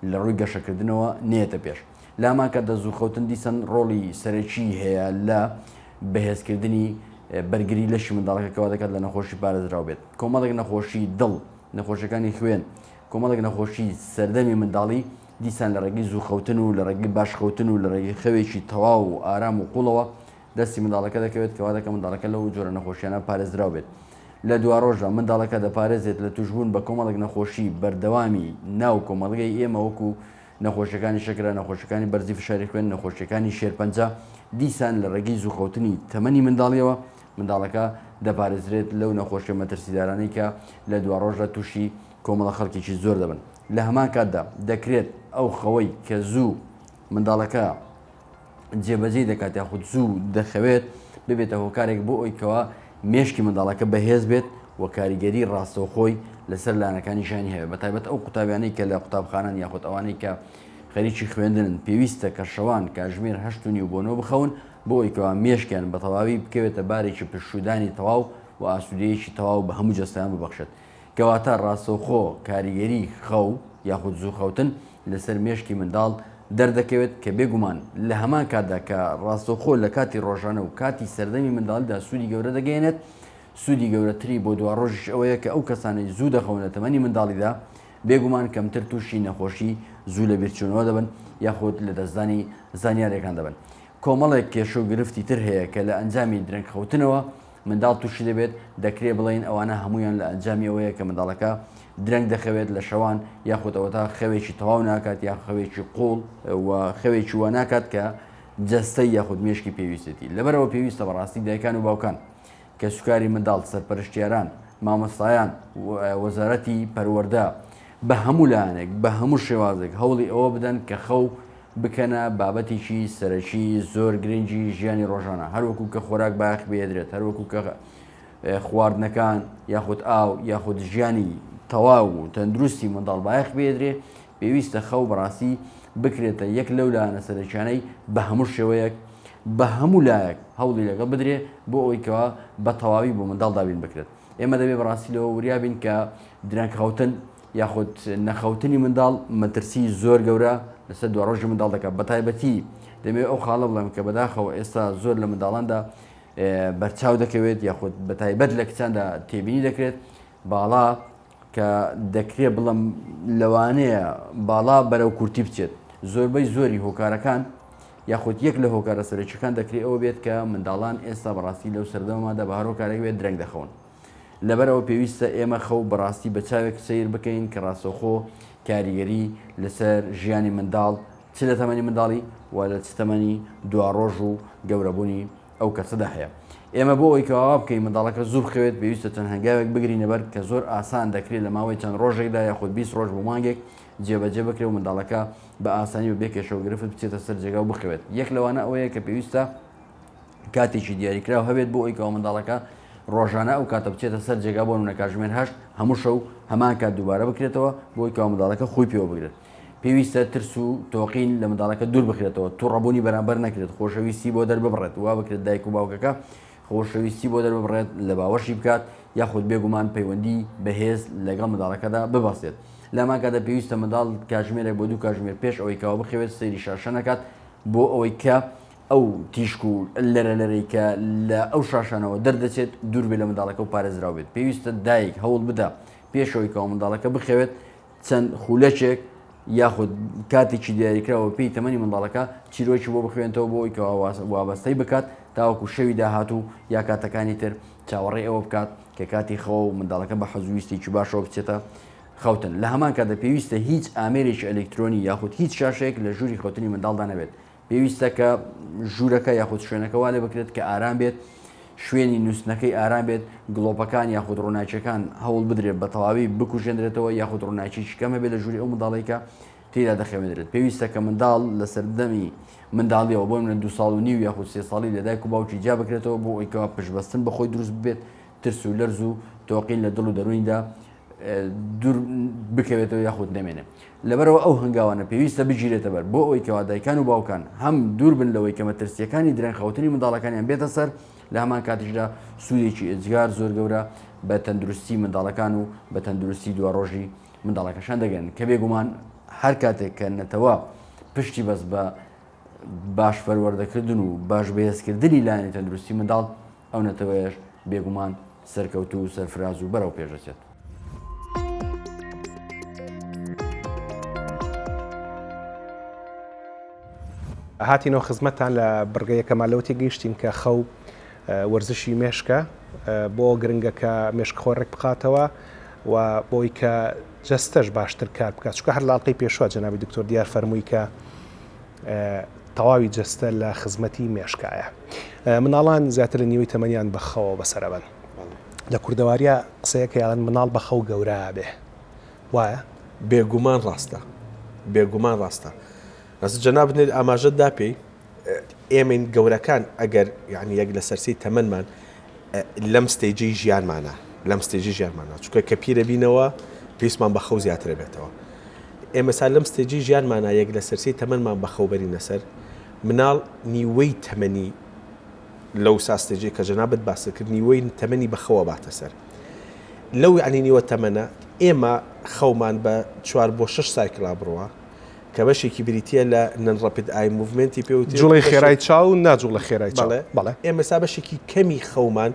لە ڕووی گەشەکردنەوە نێتە پێش. لامان کە دە زوو خەوتن دیسان ڕۆڵی سەرەکی هەیە لە بەهێزکردنی بەرگری لەشی منداڵەکە کەوا دەکات لە نەخۆشی پارێزراو بێت. کۆمەڵێک نەخۆشی دڵ نەخۆشەکانی خوێن کۆمەڵێک نەخۆشی سەردەمی منداڵی دیسان لە ڕێگەی زوو خەوتن و لە ڕێگەی باشخەوتن و لە ڕێگەی خەوێکی تەواو و ئارام و قوڵەوە دەستی منداڵەکە دەکەوێت کەوا دەکە منداڵەکە لەو جۆرە نەخۆشیانە پارێزراو بێت. لە دوا ڕۆژدا منداڵەکە دەپارێزێت لە توشبوون بە کۆمەڵێک نەخۆشی بەردەوامی ناو کۆمەڵگەی ئێمە وەکو نەخۆشیەکانی شەکرە نەخۆشیەکانی بەرزی فشاری خوێن نەخۆشیەکانی شێرپەنجە دیسان لە ڕێگەی زوو خەوتنی تەمەنی منداڵیەوە منداڵەکە دەپارێزرێت لەو نەخۆشیە مەترسیدارانەی کە لە دوا ڕۆژدا تووشی کۆمەڵە خەڵکێکی زۆر دەبن. لە هەمان کاتدا دەکرێت ئەو خەوەی کە زوو منداڵەکە جێبەجێ دەکات یاخود زوو دەخەوێت ببێتە هۆکارێک بۆ ئەوەی مێشکی منداڵەکە بەهێز بێت و کاریگەری ڕاستەوخۆی لەسەر لایەنەکانی ژیانی هەیە بەتایبەت ئەو قوتابیانەی کە لە قوتابخانان یاخود ئەوانەی کە خەریکی خوێندنن پێویستە کە شەوان کاتژمێر 8:30 بۆ 9 بخەون بۆ ئەوەی مێشکیان بە تەواوی بکەوێتە بارێکی پشودانی تەواو و ئاسوودەیەکی تەواو بە هەموو جەستیان ببەخشێت. کەواتە ڕاستەوخۆ کاریگەری خەو یاخود زوو خەوتن لەسەر مێشکی منداڵ دەردەکەوێت کە بێگومان لە هەمان کاتدا کە ڕاستەوخۆ لە کاتی ڕۆژانە و کاتی سەردەمی منداڵدا سوودی گەورە دەگەێنێت سوودی گەورەتری بۆ دوا ڕۆژش ئەوەیە کە ئەو کەسانی زوو دەخەونە تەمەنی منداڵیدا بێگومان کەمتر تووشی نەخۆشی زوو لە بیرچوونەوە دەبن یاخود لە دەستدانی زانیاریەکان دەبن. کۆمەڵێک کێشە و گرفتی تر هەیە کە لە ئەنجامی درەنگ خەوتنەوە منداڵ تووشی دەبێت دەکرێت بڵین ئەوانە هەمویان لە ئەنجامی ئەوەیە کە منداڵەکە درەنگ دەخەوێت لە شەوان یاخود ئەوە تا خەوێکی تەواو ناکات یا خەوێکی قوڵ و خەوێکی وە ناکات کە جەستەی یاخود مێشکی پێویستێتی لەبەرەوە پێویستە بەڕاستی دایکان و باوکان کە سوکاری منداڵ سەرپەرشتیاران مامۆستایان وەزارەتی پەروەردە بە هەموو لایەنێک بە هەموو شێوازێک هەوڵی ئەوە بدەن کە خەو بکەنە بابەتێکی سەرەکی زۆر گرنگی ژیانی ڕۆژانە هەروەکو کە خۆراک باخ بێدرێت هەروەکو کە خواردنەکان یاخود ئاو یاخود ژیانی تەواو و تەندروستی منداڵ باخ بێدرێ پێویستە خەو بەڕاستی بکرێتە یەک لەو لایەنە سەرەکیانەی بە هەموو شێوەیەک بە هەموو لایەک هەوڵی لەگەڵ بدرێ بۆ ئەوەیکەوە بە تەواوی بۆ منداڵ دابین بکرێت ئێمە دەبێت بەڕاستی لەوە وریابین کە درەنگ خەوتن یاخود نەخەوتنی منداڵ مەترسی زۆر گەورە لەسەر دو ڕۆژی منداڵ دەکات بە تایبەتی دەمێت ئەو خاڵە بڵێم کە بەداخەوە ئێستا زۆر لە منداڵاندا بەرچاو دەکەوێت یاخود بە تایبەت لە کچاندا تێبینی دەکرێت باڵا کە دەکرێت بڵم لەوانەیە باڵا بەرەو کورتی بچێت زۆربەی زۆری هۆکارەکان یاخود یەک لە هۆکارە سەرەکیەکان دەکرێت ئەوە بێت کە منداڵان ئێستا بەڕاستی لەو سەردەمەدا بە هەرۆکارێک بێت درەنگ دەخەون لەبەرەوە پێویستە ئێمە خەو بەڕاستی بە چاوێک سیر بکەین کە ڕاستەوخۆ کاریگەری لەسەر ژیانی منداڵ چ لە تەمەنی منداڵی و لە چ تەمەنی دوا ڕۆژ و گەورەبوونی ئەو کەسەدا هەیە ئێمە بۆ ئەوەی کەوا بکەین منداڵەکە زوو بخەوێت پێویستە چەند هەنگاوێک بگرینە بەر کە زۆر ئاسان دەکرێت لە ماوەی چەند ڕۆژێکدا یاخود 20 ڕۆژ بۆ مانگێک جێبەجێ بکرێت و منداڵەکە بە ئاسانی و بێکێشەوە گرفت بچێتە سەر جێگا و بخەوێت یەک لەوانە ئەوەیە کە پێویستە کاتێکی دیاریکراو هەبێت بۆ ئەوەی کەەوە منداڵەکە ڕۆژانە ئەو کاتە بچێتە سەر جێگا بۆ نمونە کاتژمێر 8 هەموو شەو هەمان کات دووبارە بکرێتەوە بۆی کەەوە منداڵەکە خۆی پێوە بگرێت پێویستە ترس و تۆقین لە منداڵەکە دوور بخرێتەوە تووڕەبوونی بەرامبەر نەکرێت خۆشەویستی بۆ دەرببڕێت وا بکرێت دایک و باوکەکە خۆشەویستی بۆ دەرببڕێت لە باوەشی بکات یاخود بێگومان پەیوەندی بەهێز لەگەڵ منداڵەکەدا ببەستێت لەمان کاتە پێویستە منداڵ کاتژمێرێک بۆ دوو کاتژمێر پێش ئەوەی کەەوە بخەوێت سەیری شاشە نەکات بۆ ئەوەی کە ئەو تیشک و لەرەی کە لە ئەو شاشانەوە دەردەچێت دوور بێ لە منداڵەکە و پارێزراو بێت پێویستە دایک هەوڵ بدە پێشەوەی کەەوە منداڵەکە بخەوێت چەند خولەچێک یاخود کاتێکی دیاریکراوە پێی تەمەنی منداڵەکە چیرۆکی بۆ بخوێنەوە بۆ ئەوی کەەوە وابەستەی بکات تاوەکو شەوی داهاتوو یا کاتەکانی تر چاوەڕێ ئەوە بکات کە کاتی خەوە و منداڵەکە بە حەزویستێکی باشەوە بچێتە خەوتن لە هەمان کاتە پێویستە هیچ ئامێرێکی ئەلکترۆنی یاخود هیچ شاشەیەک لە ژووری خەوتنی منداڵدا نەبێت پێویستە کە ژوورەکە یاخود شوێنەکە وا لێ بکرێت کە ئارام بێت شوێنی نووسنەکەی ئارام بێت گڵۆپەکان یاخود ڕووناچیەکان هەوڵ بدرێت بە تەواوی بکوژێنرێتەوە یاخود ڕووناچی کەمە بێت لە ژووری ئەو منداڵێکە تێدا دەخەوێنرێت پێویستە کە منداڵ لە سەردەمی منداڵیەوە بۆ منە 2 ساڵ و نیو یاخود 3 ساڵی لە دایک و باوکی جا بکرێتەوە بۆ ئەویکەوە پشبەستن بەخۆی دروست بێت ترس و لەرز و تۆقین لە دڵ و دەروونیدا دوور بکەوێتەوە یاخود نەمێنێت لەبەرەوە ئەو هەنگاوانە پێویستە بگیرێتە بەر بۆ ئەوەی کەوا دایکان و باوکان هەم دوور بن لەوەی کە مەترسیەکانی درەنگ خەوتنی منداڵەکانیان بێتە سەر لە هەمان کاتیشدا سوودێکی ئەجگار زۆر گەورە بە تەندروستی منداڵەکان و بە تەندروستی دوا ڕۆژی منداڵەکەشان دەگەن کە بێگومان هەر کاتێک کە نەتەوە پشتی بەس بە باش پەروەردەکردن و باش بەهێزکردنی لایەنی تەندروستی منداڵ ئەو نەتەوەیەش بێگومان سەرکەوتو و سەرفراز و بەرەو پێشەچێت هاتینەوە خزمەتان لە بڕگەیەکەمان لەوتی گەیشتین کە خەو وەرزشی مێشکە بۆ گرنگەکە مێشکخۆڕێک بخاتەوە و بۆی کە جەستەش باشتر کار بکات چکە هەر لاڵقەی پێشوە جەنابی دکتۆر دیار فەرمووی کە تەواوی جەستە لە خزمەتی مێشکایە مناڵان زیاتر لە نیوەی تەمەنیان بەخەوە بەسەرەبن لە کوردەواریە قسەیەکە یاڵەن مناڵ بەخەو گەورە بێ وایە بێگومان ڕاستە بێگومان ڕاستە ڕاست جەناب بنێت ئاماژەتدا پێی ئێمەین گەورەکان ئەگەر یعنی یەک لە سەرسی تەمەنمان لەم ستێجی ژیانمانە چونکە کە پیرە بینەوە پێویستمان بەخەو زیاترە بێتەوە ئێمە سا لەم ستێجی ژیانمانە یەک لە سەرسی تەمەنمان بەخەو بەرینە سەر مناڵ نیوەی تەمەنی لەو ساستێجی کە جەنابەت باسە کرد نیوەی تەمەنی بەخەوە باتە سەر لەو یعنی نیوە تەمەنە ئێمە خەومان بە 4 بۆ 6 سایکڵا بڕوە کە بەشێکی بریتە لە نەنڕەپید ئای موڤمنتی پێوتی جوڵی خێرای چاو و ناجوڵ لە خێرای چاو بەڵێ ئێمە سا بەشێکی کەمی خەومان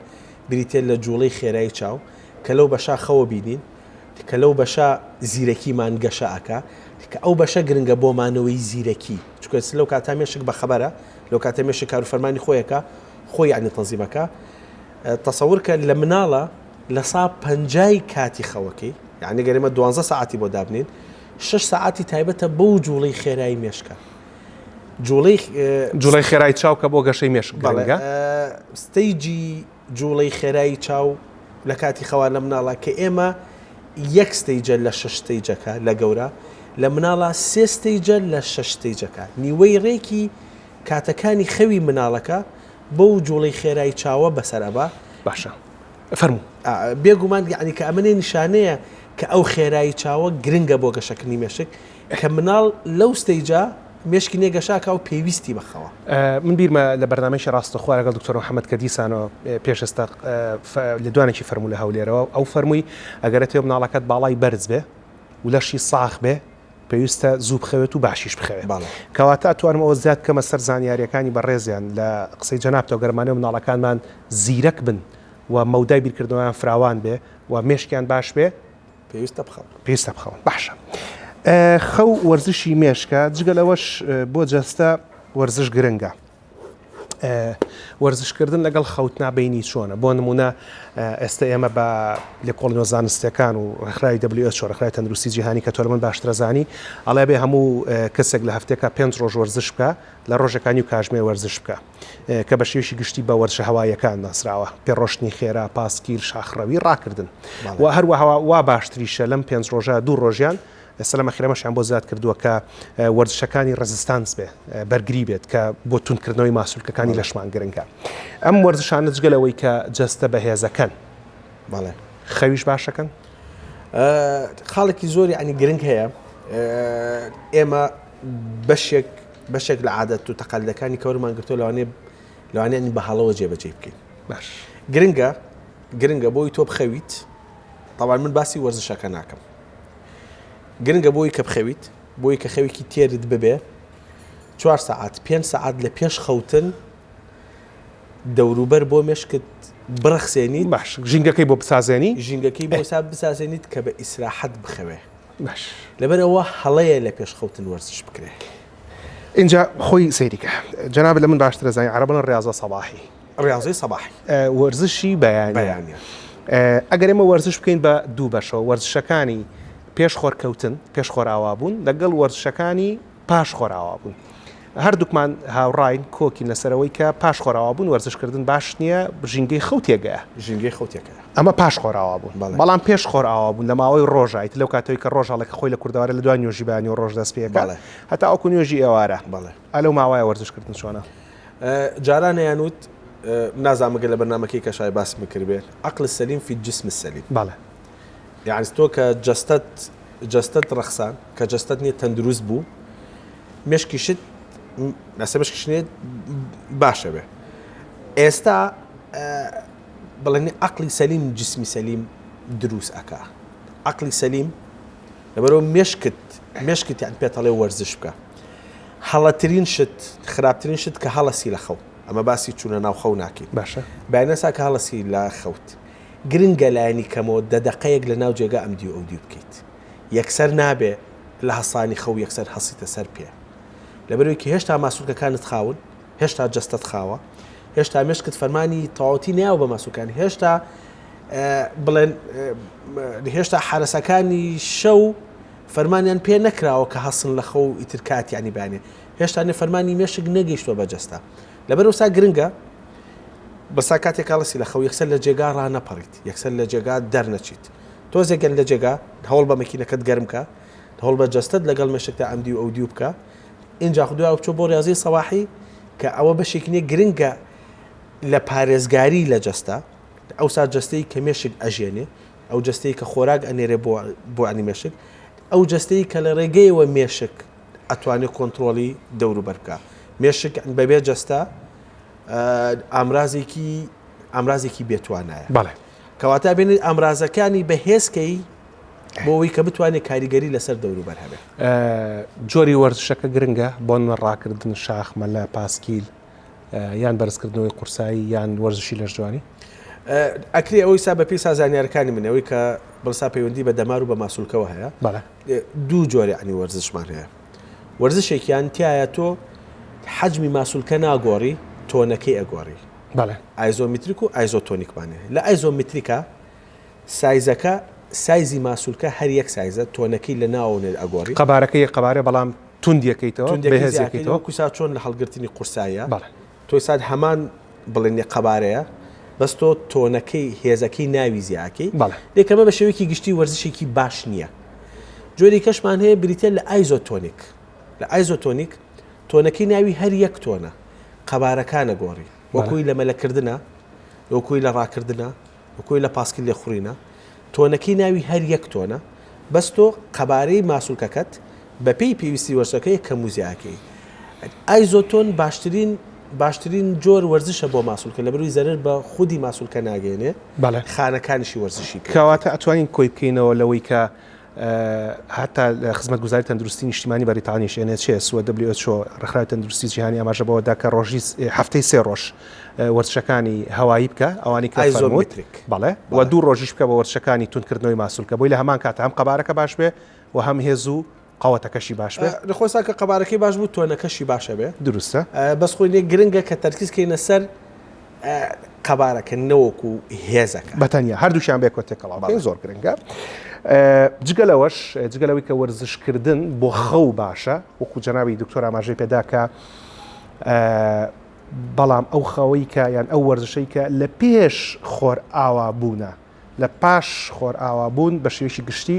بریتە لە جوڵەی خێرای چاو کە لەو بەشا خەوە بینین کە لەو بەشە زیرەکیمان گەشەکە کە ئەو بەشە گرنگە بۆمانەوەی زیرەکی چکە لەو کاتا مێشک بە خەبەرە لەو کاتە مێشک کار و فەرمانی خۆیەکە خۆی عنی تەنزیمەکە تەسەور کە لە مناڵە لە سا 50 کاتی خەوەکەی یعنی گەرمە 12 ساعتی بۆ دابنین 6 ساعتی تایبەتە بەو جوڵەی خێرایی مێشکە جوڵەی خێرای چاو کە بۆ گەشەی مێشک گەڵگە ستەیجی جوڵەی خێرایی چاو لە کاتی خەوان لە مناڵە کە ئێمە یەک ستەیجە لە 6 ستەیجەکە لە گەورە لە مناڵە 3 ستەیجە لە 6 ستەیجەکە نیوەی ڕێکی کاتەکانی خەوی مناڵەکە بەو جوڵەی خێرایی چاوە بەسەرەبا باشە فەرموو بێگومان یعنی کە ئەمەنێ نیشانەیە کە ئەو خێرایی چاوە گرنگە بۆ گەشەکردنی مێشک کە مناڵ لەو ستەیجە مێشکی نێگەشاکە و پێویستی بەخەوە من بیرمە لە بەرنامەی ڕاستەخوا لەگەڵ دکتۆر محەممەد کە دیسانەوە پێشستا لە دوانێکی فەرموو لە هەولێرەوە ئەو فەرمووی ئەگەرێتەوە مناڵەکەت باڵای بەرز بێ و لەشی ساخ بێ پێویستە زوو بخەوێت و باشیش بخەوێت کەواتە توانم ئەوە زیاد کەمە سەر زانیاریەکانی بەڕێزیان لە قسەی جەنابتەوە گەرمانە مناڵەکانمان زیرەک بن و مەودای بیرکردنەوەیان فراوان بێ و مێشکیان باش بێ پێویستە بخەون باشە خەو وەرزشی مێشکە جگەلەوەش بۆ جەستە وەرزش گرنگە وەرزشکردن لەگەڵ خەوتنا بینی چۆنە بۆ نمونە ئێستا ئێمە بە لێکۆڵینەوە زانستیەکان و ڕێکخراوی WHO ڕێکخراوی تەندروستی جیهانی کە تۆ من باشترە زانی ئەڵێ بێ هەموو کەسێک لە هەفتێکە 5 ڕۆژ وەرزش بکە لە ڕۆژەکانی و کاژمێ وەرزش بکە کە بە شێوشی گشتی بە وەرزشە هەواییەکان ناسراوە پێڕۆشتنی خێرا پاسکیل شاخڕەوی ڕاکردن و هەروەها وا باشتریشە لەم 5 ڕۆژە 2 ڕۆژیان ئێستا لە مەخیرەمەشیان بۆ زیاد کردووە کە وەرزشەکانی ڕزستانس بێ بەرگری بێت کە بۆ تونکردنەوەی ماسوولکەکانی لەشمان گرنگە ئەم وەرزشانە جگەلەوەی کە جەستە بەهێزەکەن خەویش باشەکەن خاڵێکی زۆری عنی گرنگ هەیە ئێمە بەشێک لە عادەت و تەقالیدەکانی کەورمان گرتووە لەوانەیە بە هەڵەوە جێبەجێ بکەین باش گرنگە بۆی تۆ بخەویت تاوان من باسی وەرزشەکە ناکەم گرنگە بۆی کە بخەویت بۆی کە خەوێکی تێرت ببێ 4 ساعت 5 ساعت لە پێش خەوتن دەوروبەر بۆ مێشکت بڕەخسێنیت باش ژینگەکەی بۆ بسازێنی ژینگەکەی بۆ بسازێنیت کە بە ئیسراحەت بخەوێ باش لەبەرەوە هەڵەیە لە پێش خەوتن وەرزش بکرێ اینجا خۆی سەیریکە جەناب لە من باشترە زانین عەرەبەڵێن ڕیاضە سەباحی ڕیاضەی سەباحی وەرزشی بەیانیە ئەگەر ئێمە وەرزش بکەین بە دوو بەشەوە وەرزشەکانی پێش خۆرکەوتن پێش خۆراوابوون لەگەڵ وەرزشەکانی پاش خۆراوابوون هەردووکمان هاوڕاین کۆکین لەسەرەوەی کە پاش خۆراوابوون وەرزشکردن باش نییە ژینگەی خەوتێگەیە ئەمە پاش خۆراوابوون بەڵام پێش خۆراوابوون لە ماوەی ڕۆژایت لەو کاتەوەی کە ڕۆژاڵێک خۆی لە کوردەوارە لە دوای نوێژی بانی و ڕۆژ دەست پێەکە هەتا ئەوکو نوێژی ئێوارە ئەلەو ماوایە وەرزشکردن چۆنە جاران یانوت نازامەگە لە بەرنامەکەی کە شای باس بکردبێت عقل سەلیم فی الجسم السەلیم يعني ستو كجستت رخصان كجستت نية تندروس بو مشكي شد ناسا مشكي شنيد باشا به استا بلاني عقلي سليم جسمي سليم دروس اكا عقلي سليم لبرو مشكت يعني بيطالي ورزش بكا حالترين شد خرابترين شد كحالسي لخو اما باسي تشونا ناو خو ناكي باشا باينسا كحالسي لخوت گرنگە لایانی کەمەوە دەدەقەیەک لە ناو جێگا ئەم دی ئەو دی بکەیت یەکسەر نابێ لە هەسانی خەو یەکسەر هەسیتە سەر پێ لەبەرەوەیکە هێشتا ماسوولکەکانت خاون هێشتا جەستت خاوە هێشتا مێشکت فەرمانی تەواوەتی نیاو بە ماسوولکان هێشتا بڵێن هێشتا حرەسەکانی شەو فەرمانیان پێ نەکراوە کە هەسن لە خەو ئیتر کاتیانی بانێ هێشتا نێ فەرمانی مێشک نەگەیشتووە بە جەستا لەبەرەوە گرنگە بەسا کاتێک کاڵسی لە خەو یەکسەر لە جێگا ڕانەپەڕیت یەکسەر لە جێگا دەرنەچیت تۆزێکگەن لە جێگا هەوڵ بە مەکینەکەت گەرمکە هەوڵ بە جەستت لەگەڵ مێشکتا ئەمدی و ئەو دی بکە اینجا خودوا بچۆ بۆ ڕاضی سەواحی کە ئەوە بەشێکنێ گرنگە لە پارێزگاری لە جەستا ئەو سا جەستەی کە مێشک ئەژێنێ ئەو جەستەی کە خۆراک ئەنێرێ بۆ ئەنی مێشک ئەو جەستەی کە لە ڕێگەیەوە مێشک ئەتوانێت کۆنتترۆلی دەوروبەر بکە مێشک بەبێ جەستا ئامرازێکی بێتوانایە بەڵێ کەواتە بێنێت ئامرازەکانی بەهێزکەی بۆەوەی کە بتوانێت کاریگەری لەسەر دەوروبەر هەبێت جۆری وەرزشەکە گرنگە بۆ ڕاکردن شاخمە لە پاسکیل یان بەرزکردنەوەی قورسایی یان وەرزشی لەش جوانی ئەکری ئەوەی سا بە پێی سازانیارەکانی منەوەی کە بڵسا پەیوەندی بە دەمار و بە ماسوولکەوە هەیە دوو جۆرە عنی وەرزشمان هەیە وەرزشێکیان تایە تۆ حەجمی ماسوولکە ناگۆڕی تۆنەکەی ئەگۆڕی ئایزۆمتریک و ئایزۆتۆنیکمانێ لە ئایزۆمتریکە سایزەکە سایزی ماسوولکە هەر یەک سایزە تۆنەکەی لە ناوێ ئەگۆڕی قەبارەکەی قەبارە بەڵام توندیەکەیتەوە بەهێزەکەیتەوە کوسا چۆن لە هەڵگرتنی قورسایە تۆی ساد هەمان بڵێنێ قەبارەیە بەس تۆ تۆنەکەی هێزەکەی ناوی زیاکەی لێکەمە بە شێوەیەکی گشتی وەرزشێکی باش نییە جۆری کەشمان هەیە بریتە لە ئایزۆتۆنیک لە ئایزۆتۆنیک تۆنەکەی ناوی هەر یەک تۆنە قەبارەکانە گۆڕی وەکوی لە مەلەکردنە وەکوی لە ڕاکردنە وەکوی لە پاسکل لێخوڕینە تۆنەکەی ناوی هەر یەک تۆنە بەس تۆ قەبارەی ماسوولکەکەت بە پێی پێویستی وەرزەکەی کەم و زیاکەی ئایزۆتۆن باشترین جۆر وەرزشە بۆ ماسوولکە لە بروی زەرر بە خودی ماسوولکە ناگەێنێ خانەکانیشی وەرزشی کەواتە ئەتوانین کۆی بکەینەوە لەوەی کە هەتا خزمەت گوزاری تەندروستی نیشتیمانی بەریتانیش NHS و WHO ڕێکخراوی تەندروستی جیهانی ئاماژە بەوەدا کە ڕۆژی هەفتەی 3 ڕۆژ وەرزشەکانی هەوایی بکە ئەوانی کە ئایزۆمتریک بەڵێ و 2 ڕۆژیش بکە بە وەرزشەکانی توندکردنەوەی ماسوولکە بۆی لە هەمان کاتە هەم قەبارەکە باش بێ و هەم هێز و قەوەتەکەشی باش بێ لەخۆسا کە قەبارەکەی باش بوو تۆنەکەشی باشە بێ دروستە بەس خۆی گرنگە کە تەرکیزکەینە سەر قەبارەکە نەوەکو هێزەکە بەتەنیا هەردووشیان بێ کۆتێکەڵاو زۆر گرنگە جگەلەوەش جگەلەوەی کە وەرزشکردن بۆ خەو باشە وەکو جەنابی دکتۆر ئاماژەی پێدا کە بەڵام ئەو خەوەی کە یان ئەو وەرزشەی کە لە پێش خۆر ئاوا بوونە لە پاش خۆر ئاوا بوون بە شێوەیەکی گشتی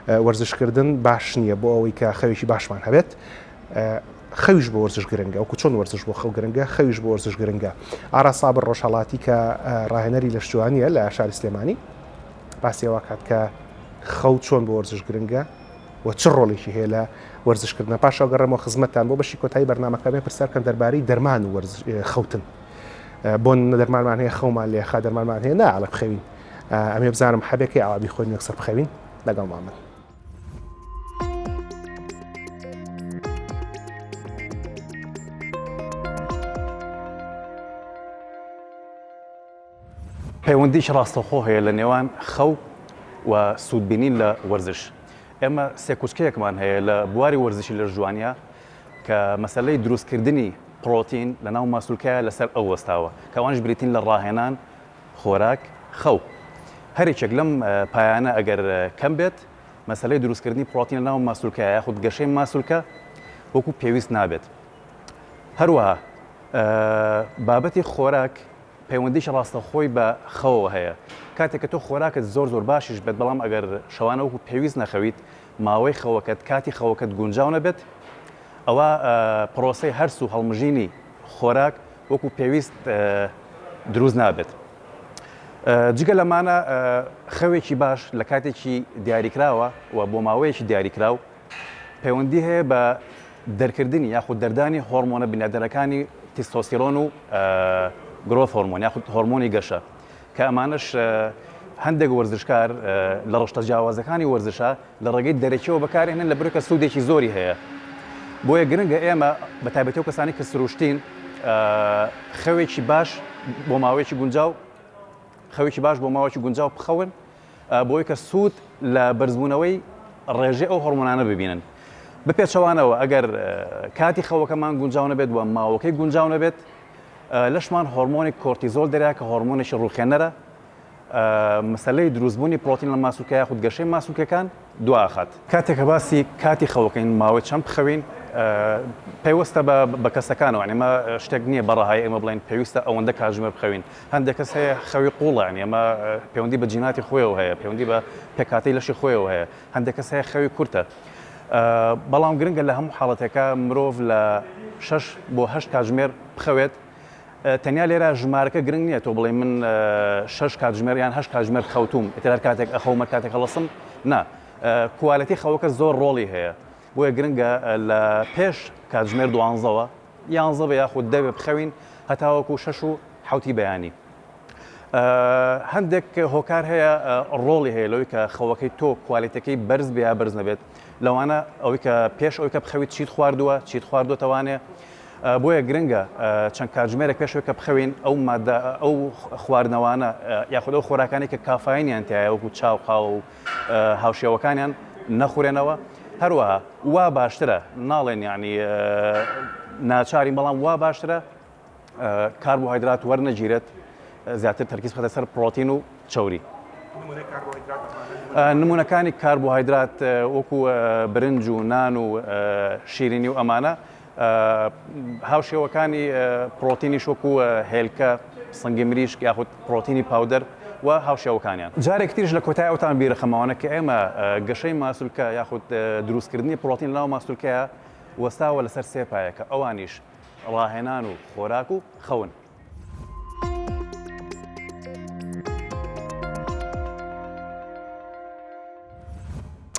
وەرزشکردن باش نییە بۆ ئەوەی کە خەوێکی باشمان هەبێت خەویش بۆ وەرزش گرنگە وەکو چۆن وەرزش بۆ خەو گرنگە خەویش بۆ وەرزش گرنگە ئارا سابر ڕۆژهەڵاتی کە ڕاهێنەری لە شتوانیە لە شاری سلێمانی باسیەوە کات کە خەو چۆن بۆ وەرزش گرنگە و چ ڕۆڵێکی هەیە لە وەرزشکردن پاشەوە گەڕێمەوە خزمەتتان بۆ بەشی کۆتایی بەرنامەکەمێ پرسیارکەم دەربارەی دەرمان و خەوتن بۆ دەرمانمان هەیە خەومان لێ خا دەرمانمان هەیە ناڵە بخەوین ئەمێ بزانم حەبێکی ئاوابی خۆین یەکسەر بخەوین لەگەڵ مامن پەیوەندیش ڕاستەوخۆ هەیە لە نێوان خەو و سوودبینین لە وەرزش ئێمە سێکوچکەیەکمان هەیە لە بواری وەرزشی لە ژوانیا کە مەسەلەی دروستکردنی پرۆتین لە ناو ماسوولکەیە لەسەر ئەو وەستاوە کەوانش بریتین لە ڕاهێنان خۆراک خەو هەرێکێک لەم پایانە ئەگەر کەم بێت مەسەلەی دروستکردنی پرۆتین لە ناو ماسوولکەیە یاخود گەشەی ماسوولکە وەکو پێویست نابێت هەروەها بابەتی خۆراک پەیوەندیش ڕاستەخۆی بە خەوەوە هەیە کاتێک کە تۆ خۆراکت زۆر باشیش بێت بەڵام ئەگەر شەوانە وەکو پێویست نەخەویت ماوەی خەوەکەت کاتی خەوەکەت گونجاو نەبێت ئەوە پرۆسەی هەرس و هەڵمژینی خۆراک وەکو پێویست دروست نابێت جگە لەمانە خەوێکی باش لە کاتێکی دیاریکراوە و بۆ ماوەیەکی دیاریکراو پەیوەندی هەیە بە دەرکردنی یاخود دەردانی هۆرمۆنە بنیادەرەکانی تیستۆستیرۆن و گرۆث هۆرمۆن یاخود هۆرمۆنی گەشە کە ئەمانش هەندێک وەرزشکار لە ڕشتە جیاوازەکانی وەرزشە لە ڕێگەی دەرەکیەوە بەکارهێنن لە بەرەوەی کە سوودێکی زۆری هەیە بۆیە گرنگە ئێمە بە تایبەتی و کەسانی کە سروشتین خەوێکی باش بۆ ماوەیەکی گونجاو خەوێکی باش بۆ ماوەیەکی گونجاو بخەون بۆی کە سوود لە بەرزبوونەوەی ڕێژەی ئەو هۆرمۆنانە ببینن بپێچەوانەوە ئەگەر کاتی خەوەکەمان گونجاو نەبێت و ماوەکەی گونجاو نەبێت لەشمان هۆرمۆنی کۆرتیزۆل دەریا کە هۆرمۆنێکی ڕوخێنەرە مەسەلەی دروستبوونی پرۆتین لە ماسوولکە یاخود گەشەی ماسوولکەکان دواخات کاتێکە باسی کاتی خەوەکەین ماوەی چەند بخەوین پێوەستە بە کەسەکانەوە ئێمە شتێک نییە بەڕەهای ئێمە بڵێن پێویستە ئەوەندە کاتژمێر بخەوین هەندێک کەس هەیە خەوی قوڵە ئێمە پەیوەندی بە جیناتی خۆیەوە هەیە پەیوەندی بە پێکاتی لەشی خۆیەوە هەیە هەندێک کەس هەیە خەوی کورتە بەڵام گرنگە لە هەموو حاڵەتێکە مرۆڤ لە 6 بۆ 8 کاتژمێر بخەوێت تەنیا لێرە ژمارەکە گرنگ نییە تۆ بڵێ من 6 کاتژمێر یان 8 کاتژمێر خەوتوم ئێتر کاتێک ئەخەومە کاتێک هەڵەسم نا کوالەتی خەوەکە زۆر ڕۆڵی هەیە بۆیە گرنگە لە پێش کاتژمێر 12ەوە 11 یاخود 10 بخەوین هەتاوەکو 6 و 7 بەیانی هەندێک هۆکار هەیە ڕۆڵی هەیە لەوەی کە خەوەکەی تۆ کوالیتەکەی بەرز بێ یا بەرز نەبێت لەوانە ئەوەی کە پێش ئەوەی کە بخەویت چیت خواردووە چیت خواردوتەوانێ بۆیە گرنگە چەند کاتژمێرێک پێشەوە کە بخەوین ئەو مادە ئەو خواردنەوانە یاخود ئەو خۆراکانی کە کافاینیان تایە وەکو چاو قاو و هاوشێوەکانیان نەخورێنەوە هەروەها وا باشترە ناڵێن یعنی ناچاری بەڵام وا باشترە کاربۆهایدرات وەرنەگیرێت زیاتر تەرکیز بخەتە سەر پرۆتین و چەوری. نمونونەکانی کاربۆهایدرات وەکو برنج و نان و شیرینی و ئەمانە هاوشێوەکانی پرۆتینی شۆک و هێلکە سنگی مریشک یاخود پرۆتینی پاودەر و هاوشێوەکانیان. جارێک تریش لە کۆتای ئەوتان بیرەخەمەوانە کە ئێمە گەشەی ماسولکە یاخود دروستکردنی پرۆتین لەناو ماسولکەیە وەستاوە لەسەر سێپایەکە ئەوانیش ڕاهێنان و خۆراک و خەون.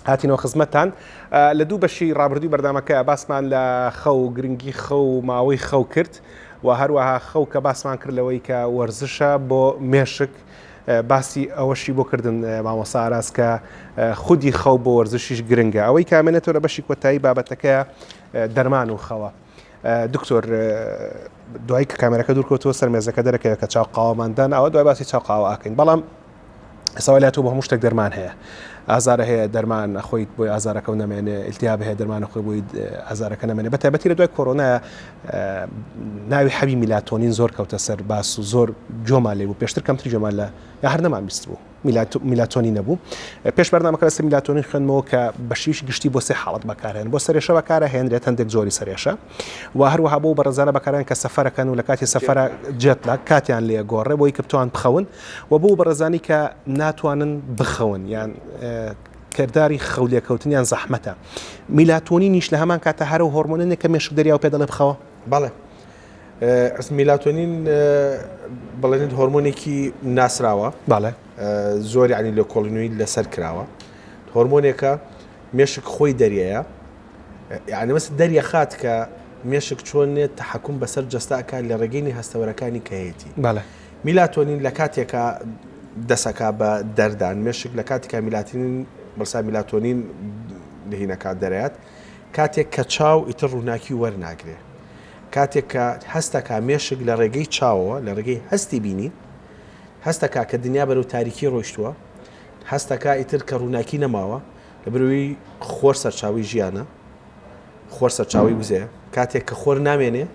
هاتینەوە خزمەتتان لە دوو بەشی ڕابردووی بەردامەکە باسمان لە خەو گرنگی خەو و ماوەی خەو کرد و هەروەها خەو کە باسمان کرد لەوەی کە وەرزشە بۆ مێشک باسی ئەوەشی بۆ کردن مامۆستا ئاراس کە خودی خەو بۆ وەرزشیش گرنگە ئەوەی کامێنێتەوە لە بەشی کۆتایی بابەتەکە دەرمان و خەوە. دکتۆر دوای کە کامێرەکە دوورکەوتەوە سەر مێزەکە دەرەکەوێت کە چاو قاوەماندان ئەوە دوای باسی چاو قاوە ئاکەین بەڵام ئێستا بۆ هەموو شتێک دەرمان هەیە ئازارە هەیە دەرمان خۆیت بۆی ئازارەکە و نامێنێ ئیلتیاب هەیە دەرمانە خۆی بۆی ئازارەکە نامێنێ بەتایبەتی لە دوای کۆرۆنا ناوی حەوی میلاتۆنین زۆر کەوتە سەر باس و زۆر جۆمان لێ بوو پێشتر کەمتری جۆمان لە یا هەر نەمان بیست بوو میلاتۆنی نەبوو پێش بەردامەکە لەسەر میلاتۆنین خوێنمەوە کە بەشیش گشتی بۆ سێ حاڵەت بەکارهێن بۆ سەرێشە بەکارە هێنرێت هەندێک زۆری سەرێشە و هەروەها بۆ بەڕێزانە بەکاران کە سەفەرەکەن و لە کاتی سەفەرە جێتلا کاتیان لێ گۆڕێ بۆی کە بتوان بخەون و بۆ بەڕێزانی کە ناتوانن بخەون یان کردداری خەولێکەوتنیان زەحمەتە میلاتۆنینیش لە هەمان کاتە هەرە و هۆرمۆنێک کە مێشک دەریا و پێ دەڵێ بخەوە بەڵێ میلاتۆنین بڵێنیت هۆرمۆنێکی ناسراوە باڵێ زۆر ینی لە کۆڵینوی لەسەر کراوە هۆرمۆنێکە مێشک خۆی دەریایە یعنی مەس دەریە خات کە مێشک چۆنێت تحکم بەسەر جەستاکە لە ڕێگەینی هەستەوەرەکانی کەهەیەتی باڵێ میلاتۆنین لە کاتێکە دەسەکە بە دەردان مێشک لە کاتێکە میلاتۆنین بەرسا میلاتۆنین لەهینەکە دەرەیات کاتێک کە چاو ئیتر ڕووناکی وەرناگرێ کاتێک کە هەستەکە مێشک لە ڕێگەی چاوەوە لە ڕێگەی هەستی بینی هەستەکە کە دنیا بەرەو تاریکی ڕۆیشتووە هەستەکە ئیتر کە ڕووناکی نەماوە لە بروی خۆر سەرچاوی ژیانە خۆر سەرچاوی وزەیە کاتێک کە خۆر نامێنێ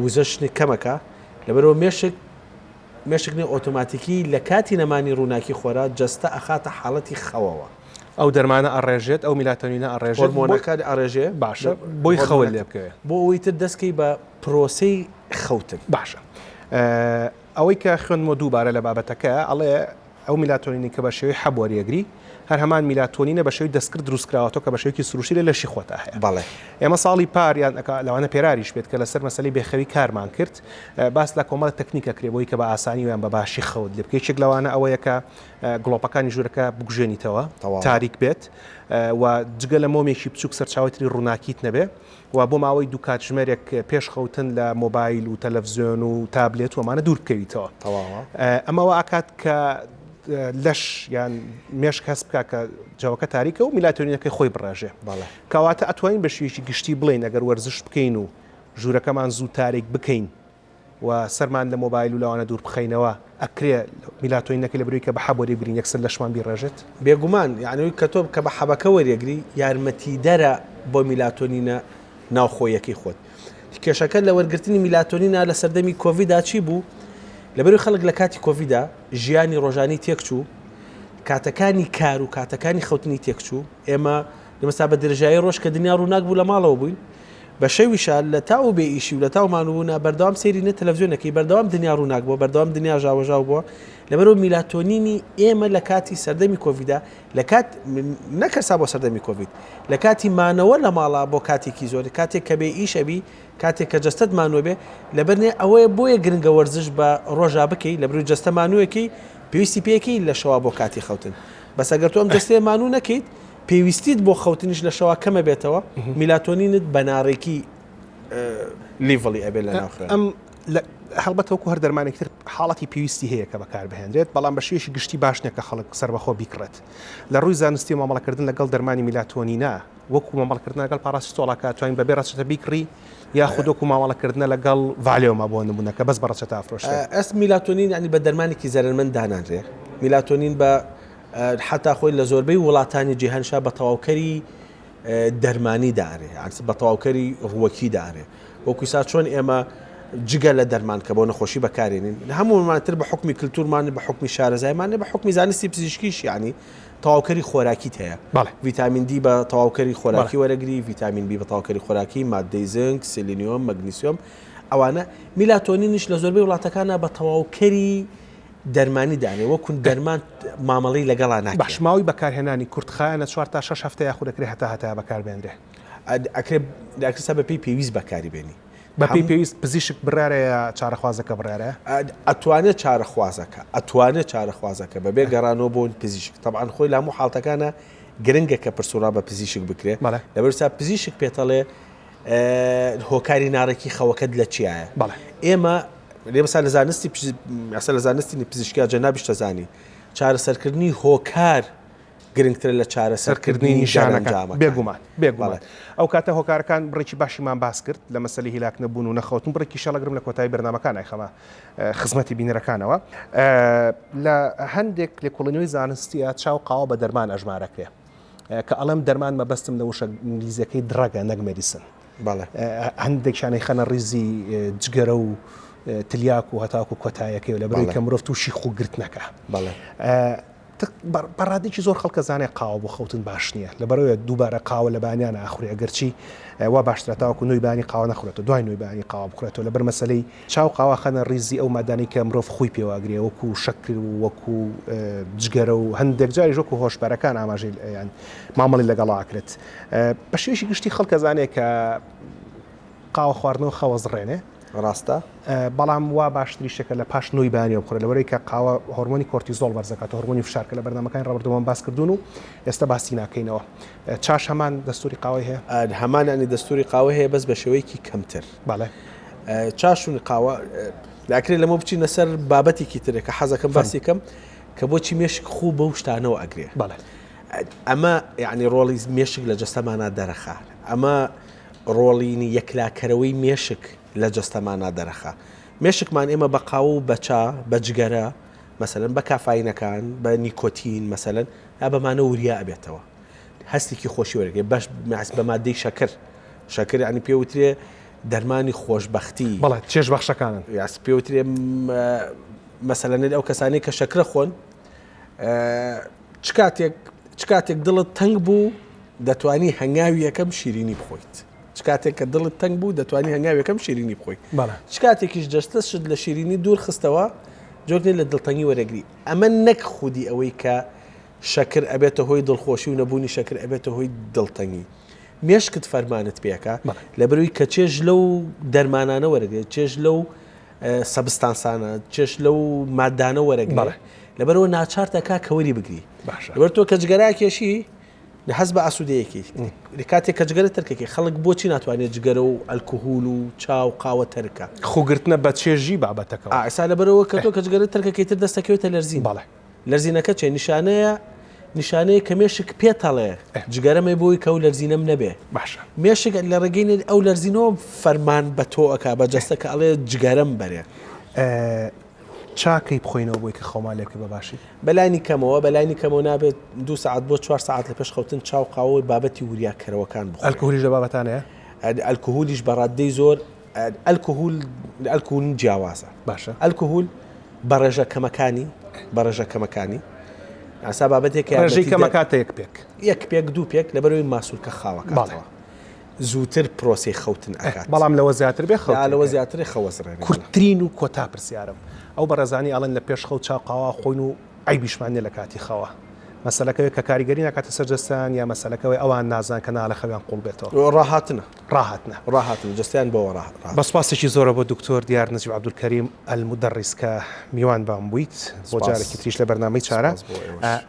وزەشنی کەمەکە لەبەرەوە مێشکنی ئۆتۆماتیکی لە کاتی نەمانی ڕووناکی خۆرا جەستە ئەخاتە حاڵەتی خەوەوە ئەو دەرمانە ئەڕێژێت ئەو میلاتۆنینە ئەڕێژێت هۆرمۆنەکە ئەڕێژێ باشە بۆی خەوە لێ بکەوێت بۆ ئەوی تر دەستکەی بە پرۆسەی خەوتن باشە ئەوەی کە خوێنمە دووبارە لە بابەتەکە ئەڵێ ئەو میلاتۆنینی کە بە شێوەی حەبوەریەگری هەر هەمان میلاتۆنینە بە شێوەی دەستکرد دروستکراوەوە کە بە شێوەیەکی سروشتی لە لەشی خۆتا هەیە بەڵێ ئێمە ساڵی پاریان لەوانە پێراریش بێت کە لەسەر مەسەلەی بێخەوی کارمان کرد باس لە کۆمەڵ تەکنیکە کرێبەوەی کە بە ئاسانی ویان بە باشی خەوت لێ بکەیت چێک لەوانە ئەوەیە کە گڵۆپەکانی ژوورەکە بگوژێنیتەوە تاریک بێت و جگە لە مۆمێکی بچووک سەرچاوەتری ڕووناکیت نەبێ و بۆ ماوەی دوو کاتژمێرێک پێش خەوتن لە مۆبایل و تەلەڤزیۆن و تابلێت ومانە دوور بکەویتەوە ئەمەوە ئاکات کە لەش یان مێشک هەست بکە کە جاوەکە تاریکە و میلاتۆنینەکەی خۆی بڕێژێ کەواتە ئەتوانین بە شێوەیەکی گشتی بڵێن ئەگەر وەرزش بکەین و ژوورەکەمان زوو تاریک بکەین و سەرمان لە مۆبایل و لەوانە دوور بخەینەوە ئەکرێ میلاتۆنینەکەی لە بروی کە بە حەبوەری بگرین یەکسەر لەشمان بیڕێژێت بێگومان یعنی کە تۆ کە بە حەبەکە وەریەگری یارمەتی دەرە بۆ میلاتۆنینە ناوخۆیەکەی خۆت کێشەکە لە وەرگرتنی میلاتۆنینە لە سەردەمی کۆڤیدا چی بوو لەبەروی خەڵک لە کاتی کۆڤیدا ژیانی ڕۆژانی تێکچوو کاتەکانی کار و کاتەکانی خەوتنی تێکچوو ئێمە لەمەستا بە درێژایی ڕۆژ کە دنیا ڕووناک بوو لە ماڵەوە بووین بە شەویشە لە تاو بێ ئیشی و لە تاومانبوونا بەردەوام سەیرینە تەلەڤزیۆنەکەی بەردەوام دنیا ڕووناک بووە بەردەوام دنیا ژاوەژاو بووە لەبەرەوە میلاتۆنینی ئێمە لە کاتی سەردەمی کۆڤیدا لە کات نەکەسا بۆ سەردەمی کۆڤید لە کاتی مانەوە لە ماڵا بۆ کاتێکی زۆر کاتێک کە بێ ئیشەبی کاتێک کە جەستت مانوە بێ لەبەرنێ ئەوەیە بۆیە گرنگە وەرزش بە ڕۆژا بکەی لە بروی جەستە مانوویەکەی پێویستی پێەکەی لە شەوا بۆ کاتی خەوتن بەس ئەگەر تۆ ئەم جەستەیە مانوو نەکەیت پێویستیت بۆ خەوتنیش لە شەوا کەمە بێتەوە میلاتۆنینت بەناڕێکی لیڤڵی ئەبێ لە ناوخرا ئەم هەڵبەتەوەکو هەر دەرمانێکتر حاڵەتی پێویستی هەیە کە بەکار بهێنرێت بەڵام بە شێوەیەکی گشتی باش نییە کە خەڵک سەربەخۆ بیکڕێت لە ڕووی زانستی و مامەڵەکردن لەگەڵ دەرمانی میلاتۆنینە وەکو مامەڵکردن لەگەڵ پاراستۆڵەکە توانین بەبێ ڕەچەتە بیکڕی یاخود وەکو مامەڵەکردنە لەگەڵ ڤالیۆمە بۆ نمونەکە بەس بە ڕەچەتە ئافرۆشتێ. ئەس میلاتۆنین ینی بە دەرمانێکی زەرمەند دانانرێ. میلاتۆنین بە حتا خۆی لە زۆربەی وڵاتانی جیهانشا بە تەواوکەری دەرمانی دارێ، بە تەواوکەری ڕووەکی دارێ. وەکو سا چۆن ئێمە جگە لە دەرمان کە بۆ نەخۆشی بەکارێنین هەموومانتر بە حکمی کللتورمان بە حکمی شارەزایمانە بە حکمی زانستی پزیشکیش ینی تەواوکەری خۆراکیت هەیە. ڤیتامین دی بە تەواوکەری خۆراکی وەرەگری، ڤیتامین بی بە تەواوکەری خۆراکی، مادەی زنک، سیلینیۆم، مەگنیسیۆم، ئەوانە میلاتۆنینش لە زۆربەی وڵاتەکانە بە تەواوکەری دەرمانی دانێ وەکو دەرمان مامەڵی لەگەڵا ناکرێت. باش ماوەی بەکارهێنانی کورتخایەنە 4 تا 6 هەفتە یاخود دەکرێت هەتا بەکاربێنرێ. ئەکرێت بە پێی پێویست بەکاری بێنی. بە پێی پێویست پزیشک بڕارەیە چارەخوازەکە بڕارە؟ ئەتوانێت چارەخوازەکە بەبێ گەڕانەوە بۆ پزیشک. تەبعاً خۆی لە هەموو حاڵتەکانە گرنگە کە پرسوڕا بە پزیشک بکرێت. لەبەرسا پزیشک پێتەڵێ هۆکاری ناڕێکی خەوەکەت لە چیایە. ئێمە لێمەسا لە زانستی لە زانستی پزیشکیا جەنابیش دەزانی چارەسەرکردنی هۆکار گرنگتر لە چارەسەرکردنی نیشانەکە. بێگومان ئەو کاتە هۆکارەکان بڕێکی باشیمان باس کرد لە مەسەلی هیلاک نەبوون و نەخەوتن بڕێکی شەڵەگرم لە کۆتایی بەرنامەکان نایخەمە خزمەتی بینەرەکانەوە. لە هەندێک لە کۆڵنیۆی زانستیە چاو قاوە بە دەرمان ئەژمارەکرێ کە ئەڵەم دەرمان مەبەستم لە وشە ئینگلیزیەکەی درەگە نەک مێدیسن. هەندێکشانەی خەنە ڕیزی جگەرە و تلیاک و هەتاکو کۆتایەکەی و لە بەرەوەی کە مرۆڤ تووشی خوگرتنەکە. بەڕادێکی زۆر خەڵکە زانێ قاوە بۆ خەوتن باش نییە لەبەرەوەی دووبارە قاوە لە بانیانە ئاخوری ئەگەرچی وا باشترە تاوەکو نوێی بانی قاوە نەخورێتەوە دوای نوێی بانی قاوە بخورێتەوە لەبەر مەسەلەی چاو قاوە خەنە ڕیزی ئەو مادانی کە مرۆڤ خۆی پێواگرێ وەکو شەکر و وەکو جگەرە و هەندێک جاری وەکو هۆشبەرەکان ئاماژەی یان مامەڵی لەگەڵاکرێت. بە شێوەیەکی گشتی خەڵکە زانێ کە قاوە خواردنەوە خەوەزڕێنێ ڕاستە بەڵام وا باشتری شەکە لە پاش نوۆی بانیەوە بخورێت لەوەی کە قاوە هۆرمۆنی کۆرتیزۆڵ وەرزەکات هۆرمۆنی فشارکە لە بەرنامەکان ڕابردووەمان باس کردوون و ئێستا باسی ناکەینەوە. چاش هەمان دەستوری قاوەی هەیە؟ هەمانانی دەستوری قاوە هەیە بەس بە شێوەیەکی کەمتر. چاشونی قاوە لاکرێت لەمە بچینە سەر بابەتێکی ترێک کە حەزەکەم باسی کەم کە بۆچی مێشک خوو بەو شتانەوە ئەگرێ. ئەمە یعنی ڕۆڵی مێشک لە جەستەمانە دەرەخا. ئەمە ڕۆڵینی یەکلاکەرەوەی مێشک لە جەستەمانە دەرەخا. مێشکمان ئێمە بە قاو و بەچا بە جگەرە مەسەلەن بە کافاینەکان بە نیکۆتین مەسەلەن یا بەمانە وریا ئەبێتەوە هەستێکی خۆشی وەرگێ باش بە مادەی شەکر ینی پێوترێ دەرمانی خۆشبەختی بەڵێ چێژ بەخشەکانن یاس پێوترێ مەسەلەنێت ئەو کەسانی کە شەکرە خۆن چ کاتێک دڵت تەنگ بوو دەتوانی هەنگاوی یەکەم شیرینی بخۆیت. کاتێک کە دڵت تەنگ بوو دەتوانانی هەنگاویەکەم شیرینی بخۆی. چ کاتێکیش جەستەشت لە شیرینی دوور خستەوە جۆگنی لە دڵتەنگی وەرەگری. ئەمە نەک خودی ئەوەی کە شەکر ئەبێتە هۆی دڵخۆشی و نەبوونی شەکر ئەبێتە هۆی دڵتەنگی. مێشکت فەرمانت پێەکە لەبەرەوەی کە چێژ لەو دەرمانانە وەرەگرێت چێژ لەو سەبستانسانە چێش لەو مادانە وەرەگرێت لەبەرەوە ناچارتەکە کەوەری بگری. لەبەر تۆ کە جگەرا کێشی حەز بە ئاسوودەیەکی کاتێک کە جگەرە تەرکێکی خەڵک بۆچی ناتوانێت جگەرە و ئەلکوهول و چاو قاوە تەرکە خوگرتنە بە چێژی بابەتەکە ئاسا لەبەرەوە کە تۆ کە جگەرە تەرکەکەیتر دەستەکەوێتە لەرزین. بەڵێ لەرزینەکە چێ نیشانەیە کە مێشک پێتەڵێ جگەرەمە بۆی کە و لەرزینەم نەبێ. باشە مێشک لە ڕێگەین ئەو لەرزینەوە فەرمان بە تۆئەکە بە جەستەکە ئەڵێ جگەرەم بەرێ. چاکەی بخۆینەوە بۆی کە خۆمان لێ بکە بەباشی بەلانی کەمەوە نابێت 2 ساعت بۆ 4 ساعت لە پێش خەوتن چاو قاوەی بابەتی وریاکەرەوەکان بخۆ. ئەلکۆهۆلیش لە بابەتانەیە؟ ئەلکۆهۆلیش بە ڕادەی زۆر ئەلکۆهۆل جیاوازە. باشە ئەلکۆهۆل بە ڕێژە کەمەکانی ئاسا بابەتێک ڕێژەی کەمەکاتە یەک پێک 2 پێک لەبەرەوەی ماسوولکە خاوەکەتەوە زووتر پرۆسی خەوتن ئەکات. بەڵام لەوە زیاتر بێ لەوە زیاتر خەوەسڕێن. کورتترین و کۆتا پرسیارم ئەو بەڕێزانی ئەڵەن لە پێش خەوت چاقاوە خۆین و ئایبیشمانێ لە کاتی خەوە مەسەلەکەوێت کە کاریگەری ناکاتە سەرجەستان یا مەسەلەکەوەی ئەوان نازان کە ناڵە خەویان قوڵ بێتەوە ڕاهاتنە جستیان بەوە بەسپاسێکی زۆرە بۆ دکتۆر دیار نەجیب عەبدولکەریم ئەلمودەڕیس کە میوان بام بوویت بۆ جارێکی تریش لە بەرنامەی چارە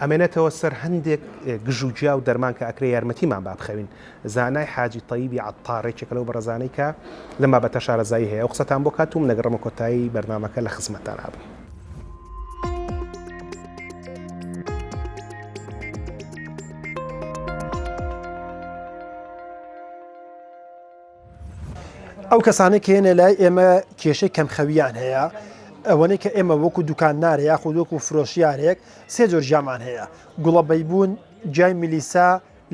ئەمێنێتەوە سەر هەندێک گژوجیا و دەرمان کە ئەکرێ یارمەتیمان با بخەوین. زانای حاجی طەیبی عەطارێکێکە لەو بەڕێزانەی کە لە بابەتە شارەزایی هەیە و قسەتان بۆ کاتوم لەگەڕەمە کۆتایی بەرنامەکە لە خزمەتتان هابم. ئەو کەسانێک هێنە لای ئێمە کێشەی کەمخەویان هەیە ئەوەنەی کە ئێمە وەکو دوکاننارە یاخود وەکو فرۆشیارێک سێ جۆر ژامان هەیە گوڵە بەیبوون جای میلیسا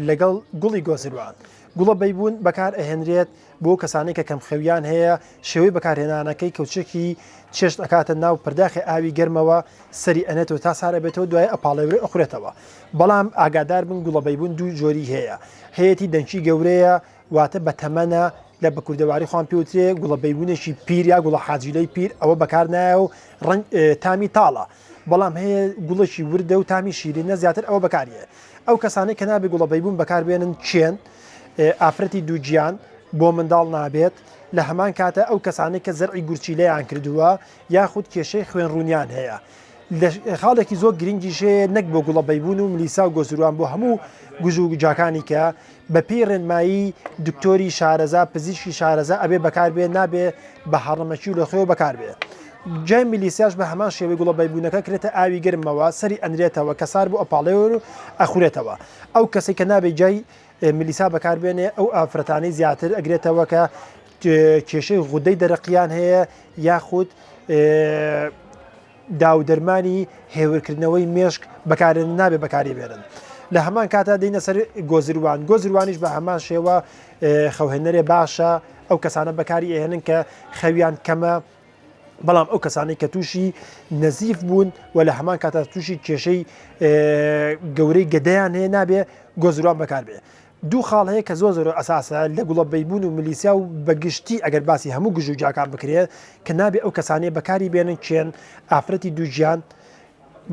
لەگەڵ گوڵی گۆزروان گوڵە بەیبوون بەکار ئەهێنرێت بۆ کەسانێک کە کەمخەویان هەیە شێوەی بەکارهێنانەکەی کەوچێکی چێشت ئەکاتە ناو پرداخی ئاوی گەرمەوە سەری ئەنێتەوە تا سارە بێتەوە دوای ئەپاڵێورە ئەخورێتەوە بەڵام ئاگادار بن گوڵە بەیبوون دوو جۆری هەیە هەیەی دەنگی گەورەیە واتە بە تەمەنە لە بە کوردەواری خۆیان پێوترێ گوڵە بەیبوونێکی پیر یا گوڵە حاجیلەی پیر ئەوە بەکار نایە و ڕنگ تامی تاڵە بەڵام هەیە گوڵەکی وردە و تامی شیرینە زیاتر ئەوە بەکاریە ئەو کەسانەی کە نابێ گوڵە بەیبوون بەکاربێنن چێن ئافرەتی دووجیان بۆ منداڵ نابێت لە هەمان کاتە ئەو کەسانێک کە زەرعی گورچیلەیان کردووە یاخود کێشەی خوێن ڕوونیان هەیە لە خاڵێکی زۆر گرنگیشەیە نەک بۆ گوڵە بەیبوون و ملیسا و گۆزروان بۆ هەموو گوژ و جاکانی کە بە پێی ڕێنمایی دکتۆری شارەزا پزیشکی شارەزا ئەبێ بەکاربێ نابێ بە هەڕەمەکی و لەخۆ بەکاربێ جای میلیسیاش بە هەمان شێوەی گوڵە بەیبوونەکە کرێتە ئاوی گرمەوە سەری ئەنرێتەوە کە سار بۆ ئەپاڵێور و ئەخورێتەوە ئەو کەسێک کە نابێ جای میلیسا بەکاربێنێ ئەو ئافرەتانەی زیاتر ئەگرێتەوە کە کێشەی غودەی دەرەقیان هەیە یاخود داودەرمانی هێورکردنەوەی مێشک بەکارێن نابێ بەکاری بێنن لە هەمان کاتا دەینە سەر گۆزروان گۆزروانیش بە هەمان شێوە خەوهێنەرێ باشە ئەو کەسانە بەکاری ئێهێنن کە خەویان کەمە بەڵام ئەو کەسانەی کە تووشی نەزیف بوون و لە هەمان کاتا تووشی کێشەی گەورەی گەدەیان هەیە نابێ گۆزروان بەکاربێ دوو خاڵ هەیە کە زۆر زۆر ئەساسە لە گوڵە بەیبوون و میلیسیا و بەگشتی ئەگەر باسی هەموو گژ و جاکان بکرێت کە نابێ ئەو کەسانەیە بەکاری بێنن چێن ئافرەتی دووجیان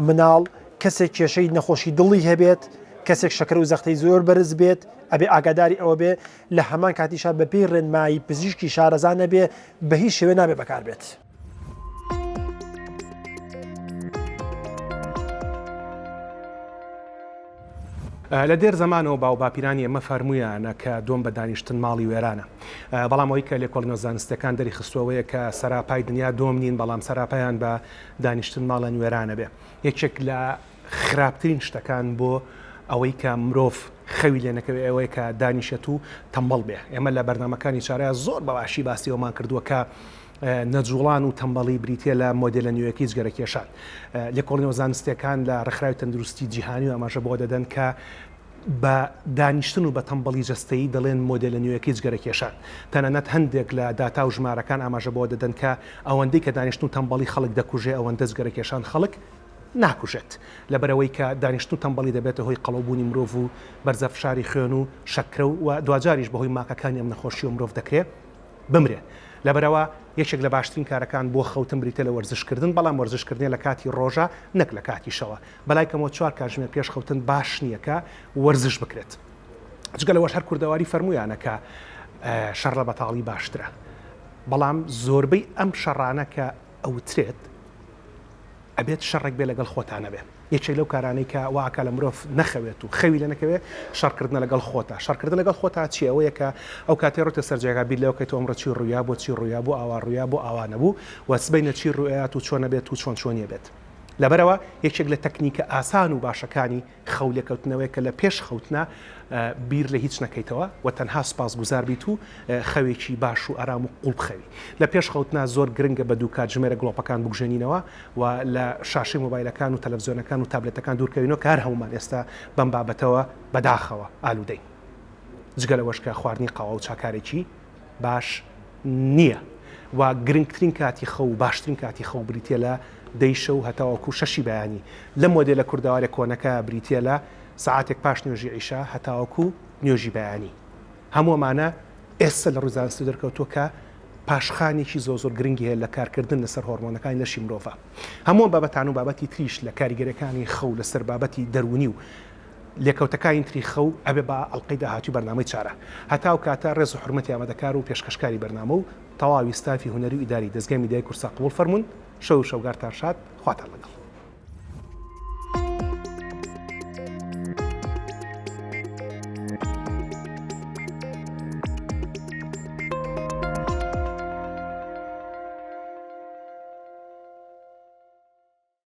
مناڵ کەسێک کێشەی نەخۆشی دڵی هەبێت کەسێک شەکر و زەختەی زۆر بەرز بێت ئەبێ ئاگاداری ئەوە بێ لە هەمان کاتیشا بەپێی ڕێنمایی پزیشکی شارەزا نەبێ بە هیچ شێوێ نابێ بەکار بێت. لە دێر زمانەوە باو باپیرانی ئەمە فەرموویانە کە دۆم بە دانیشتن ماڵی وێرانە بەڵام ئەوەی کە لێکۆڵینەوە زانستەکان دەری خستوەوەیە کە سەراپای دنیا دۆم نین بەڵام سەراپایان بە دانیشتن ماڵەن وێرانە بێ یەکێک لە خراپترین شتەکان بۆ ئەوەی کە مرۆڤ خەوی لێ نەکەوێت ئەوەی کە دانیشێت و تەمبەڵ بێ ئێمە لە بەرنامەکانی چارەیە زۆر بەباشی باسیەوەمان کردووە کە نەجوڵان و تەمبەڵی بریتە لە مۆدلە نوێیەکی جگەرەکێشان لێکۆڵینەوە زانستیەکان لە ڕێکخراوی تەندروستی جیهانی و ئەماژە بۆ دەدەن کە بە دانیشتن و بە تەمبەڵی جەستەیی دەڵێن مۆدلە نوێیەکی جگەرەکێشان تەنانەت هەندێک لە داتا و ژمارەکان ئاماژە بۆ دەدەن کە ئەوەندەی کە دانیشتن و تەمبەڵی خەڵک دەکوژێ ئەوەندە جگەرەکێشان خەڵک ناکوژێت لەبەرەوەی کە دانیشتن و تەمبەڵی دەبێتە هۆی قەڵەوبوونی مرۆڤ و بەرزەفشاری خوێن و شەکرە و دوجاریش بەهۆی ماکەکانی ئەم نەخۆشی و مرۆڤ دەکرێت بمرێ لەبەرەوە یەکێک لە باشترین کارەکان بۆ خەوتن بریتە لە وەرزشکردن بەڵام وەرزشکردنی لە کاتی ڕۆژە نەک لە کاتی شەوە بەلای کەمەوە 4 کاتژمێر پێش خەوتن باش نییە کە وەرزش بکرێت جگە لەوەش هەر کوردەواری فەرموویانە کە شەڕ لە بەتاڵی باشترە بەڵام زۆربەی ئەم شەڕانە کە ئەوترێت ئەبێت شەڕێک بێ لەگەڵ خۆتانە بێ یەکێک لەو کارانەی کە واکە لە مرۆڤ نەخەوێت و خەوی لە نەکەوێت شەڕکردن لەگەڵ خۆتە شەڕکردن لەگەڵ خۆتا چی ئەوەیە کە ئەو کاتێ ڕۆتە سەرجێگا بیر لەوە کە تۆ ئەمڕۆ چی ڕوویا بۆ چی ڕوویا بۆ ئاوا ڕوویا بۆ ئاوا نەبوو و سبەینە چی ڕوویات و چۆنە بێت و چۆنیە بێت لەبەرەوە یەکێک لە تەکنیکە ئاسان و باشەکانی خەولێکەوتنەوەی کە لە پێش خەوتنە بیر لە هیچ نەکەیتەوە و تەنها سپاس گوزار بیت و خەوێکی باش و ئارام و قوڵ بخەوی لە پێش خەوتنە زۆر گرنگە بە دوو کاتژمێرە گڵۆپەکان بگژێنینەوە و لە شاشەی مۆبایلەکان و تەلەڤیزیۆنەکان و تابلێتەکان دوورکەوینەوە کار هەمومان ئێستا بەم بابەتەوە بەداخەوە ئالوودەین جگە لەوەش کە خواردنی قاوە و چاکارێکی باش نییە و گرنگترین کاتی خەو و باشترین کاتی خەو بریتە لە دەیشە و هەتاوەکو شەشی بەیانی لە مۆدێلە کوردەوارە کۆنەکە بریتە لە ساعاتێک پاش نوێژی عیشا هەتاوەکو نوێژی بەیانی هەمووەمانە ئێستا لە ڕووزانستی دەرکەوتووە کە پاشخانێکی زۆر گرنگی هەیە لە کارکردن لەسەر هۆرمۆنەکانی لەشی مرۆڤ هەموو بابەتان و بابەتی تریش لە کاریگەرەکانی خەو لەسەر بابەتی دەرونی و لێکەوتەکانی تری خەو ئەبێ بە ئەڵلقەی داهاتوی بەرنامەی چارە هەتاو کاتە ڕێز و حرمەتی ئامادەکار و پێشکەشکاری بەرنامە و تەواوی ستافی هونەری و ئیداری دەستگای میدیای کورسا قبول فەرمونون شەو شەوگارتان شاد خواتان لەگەڵ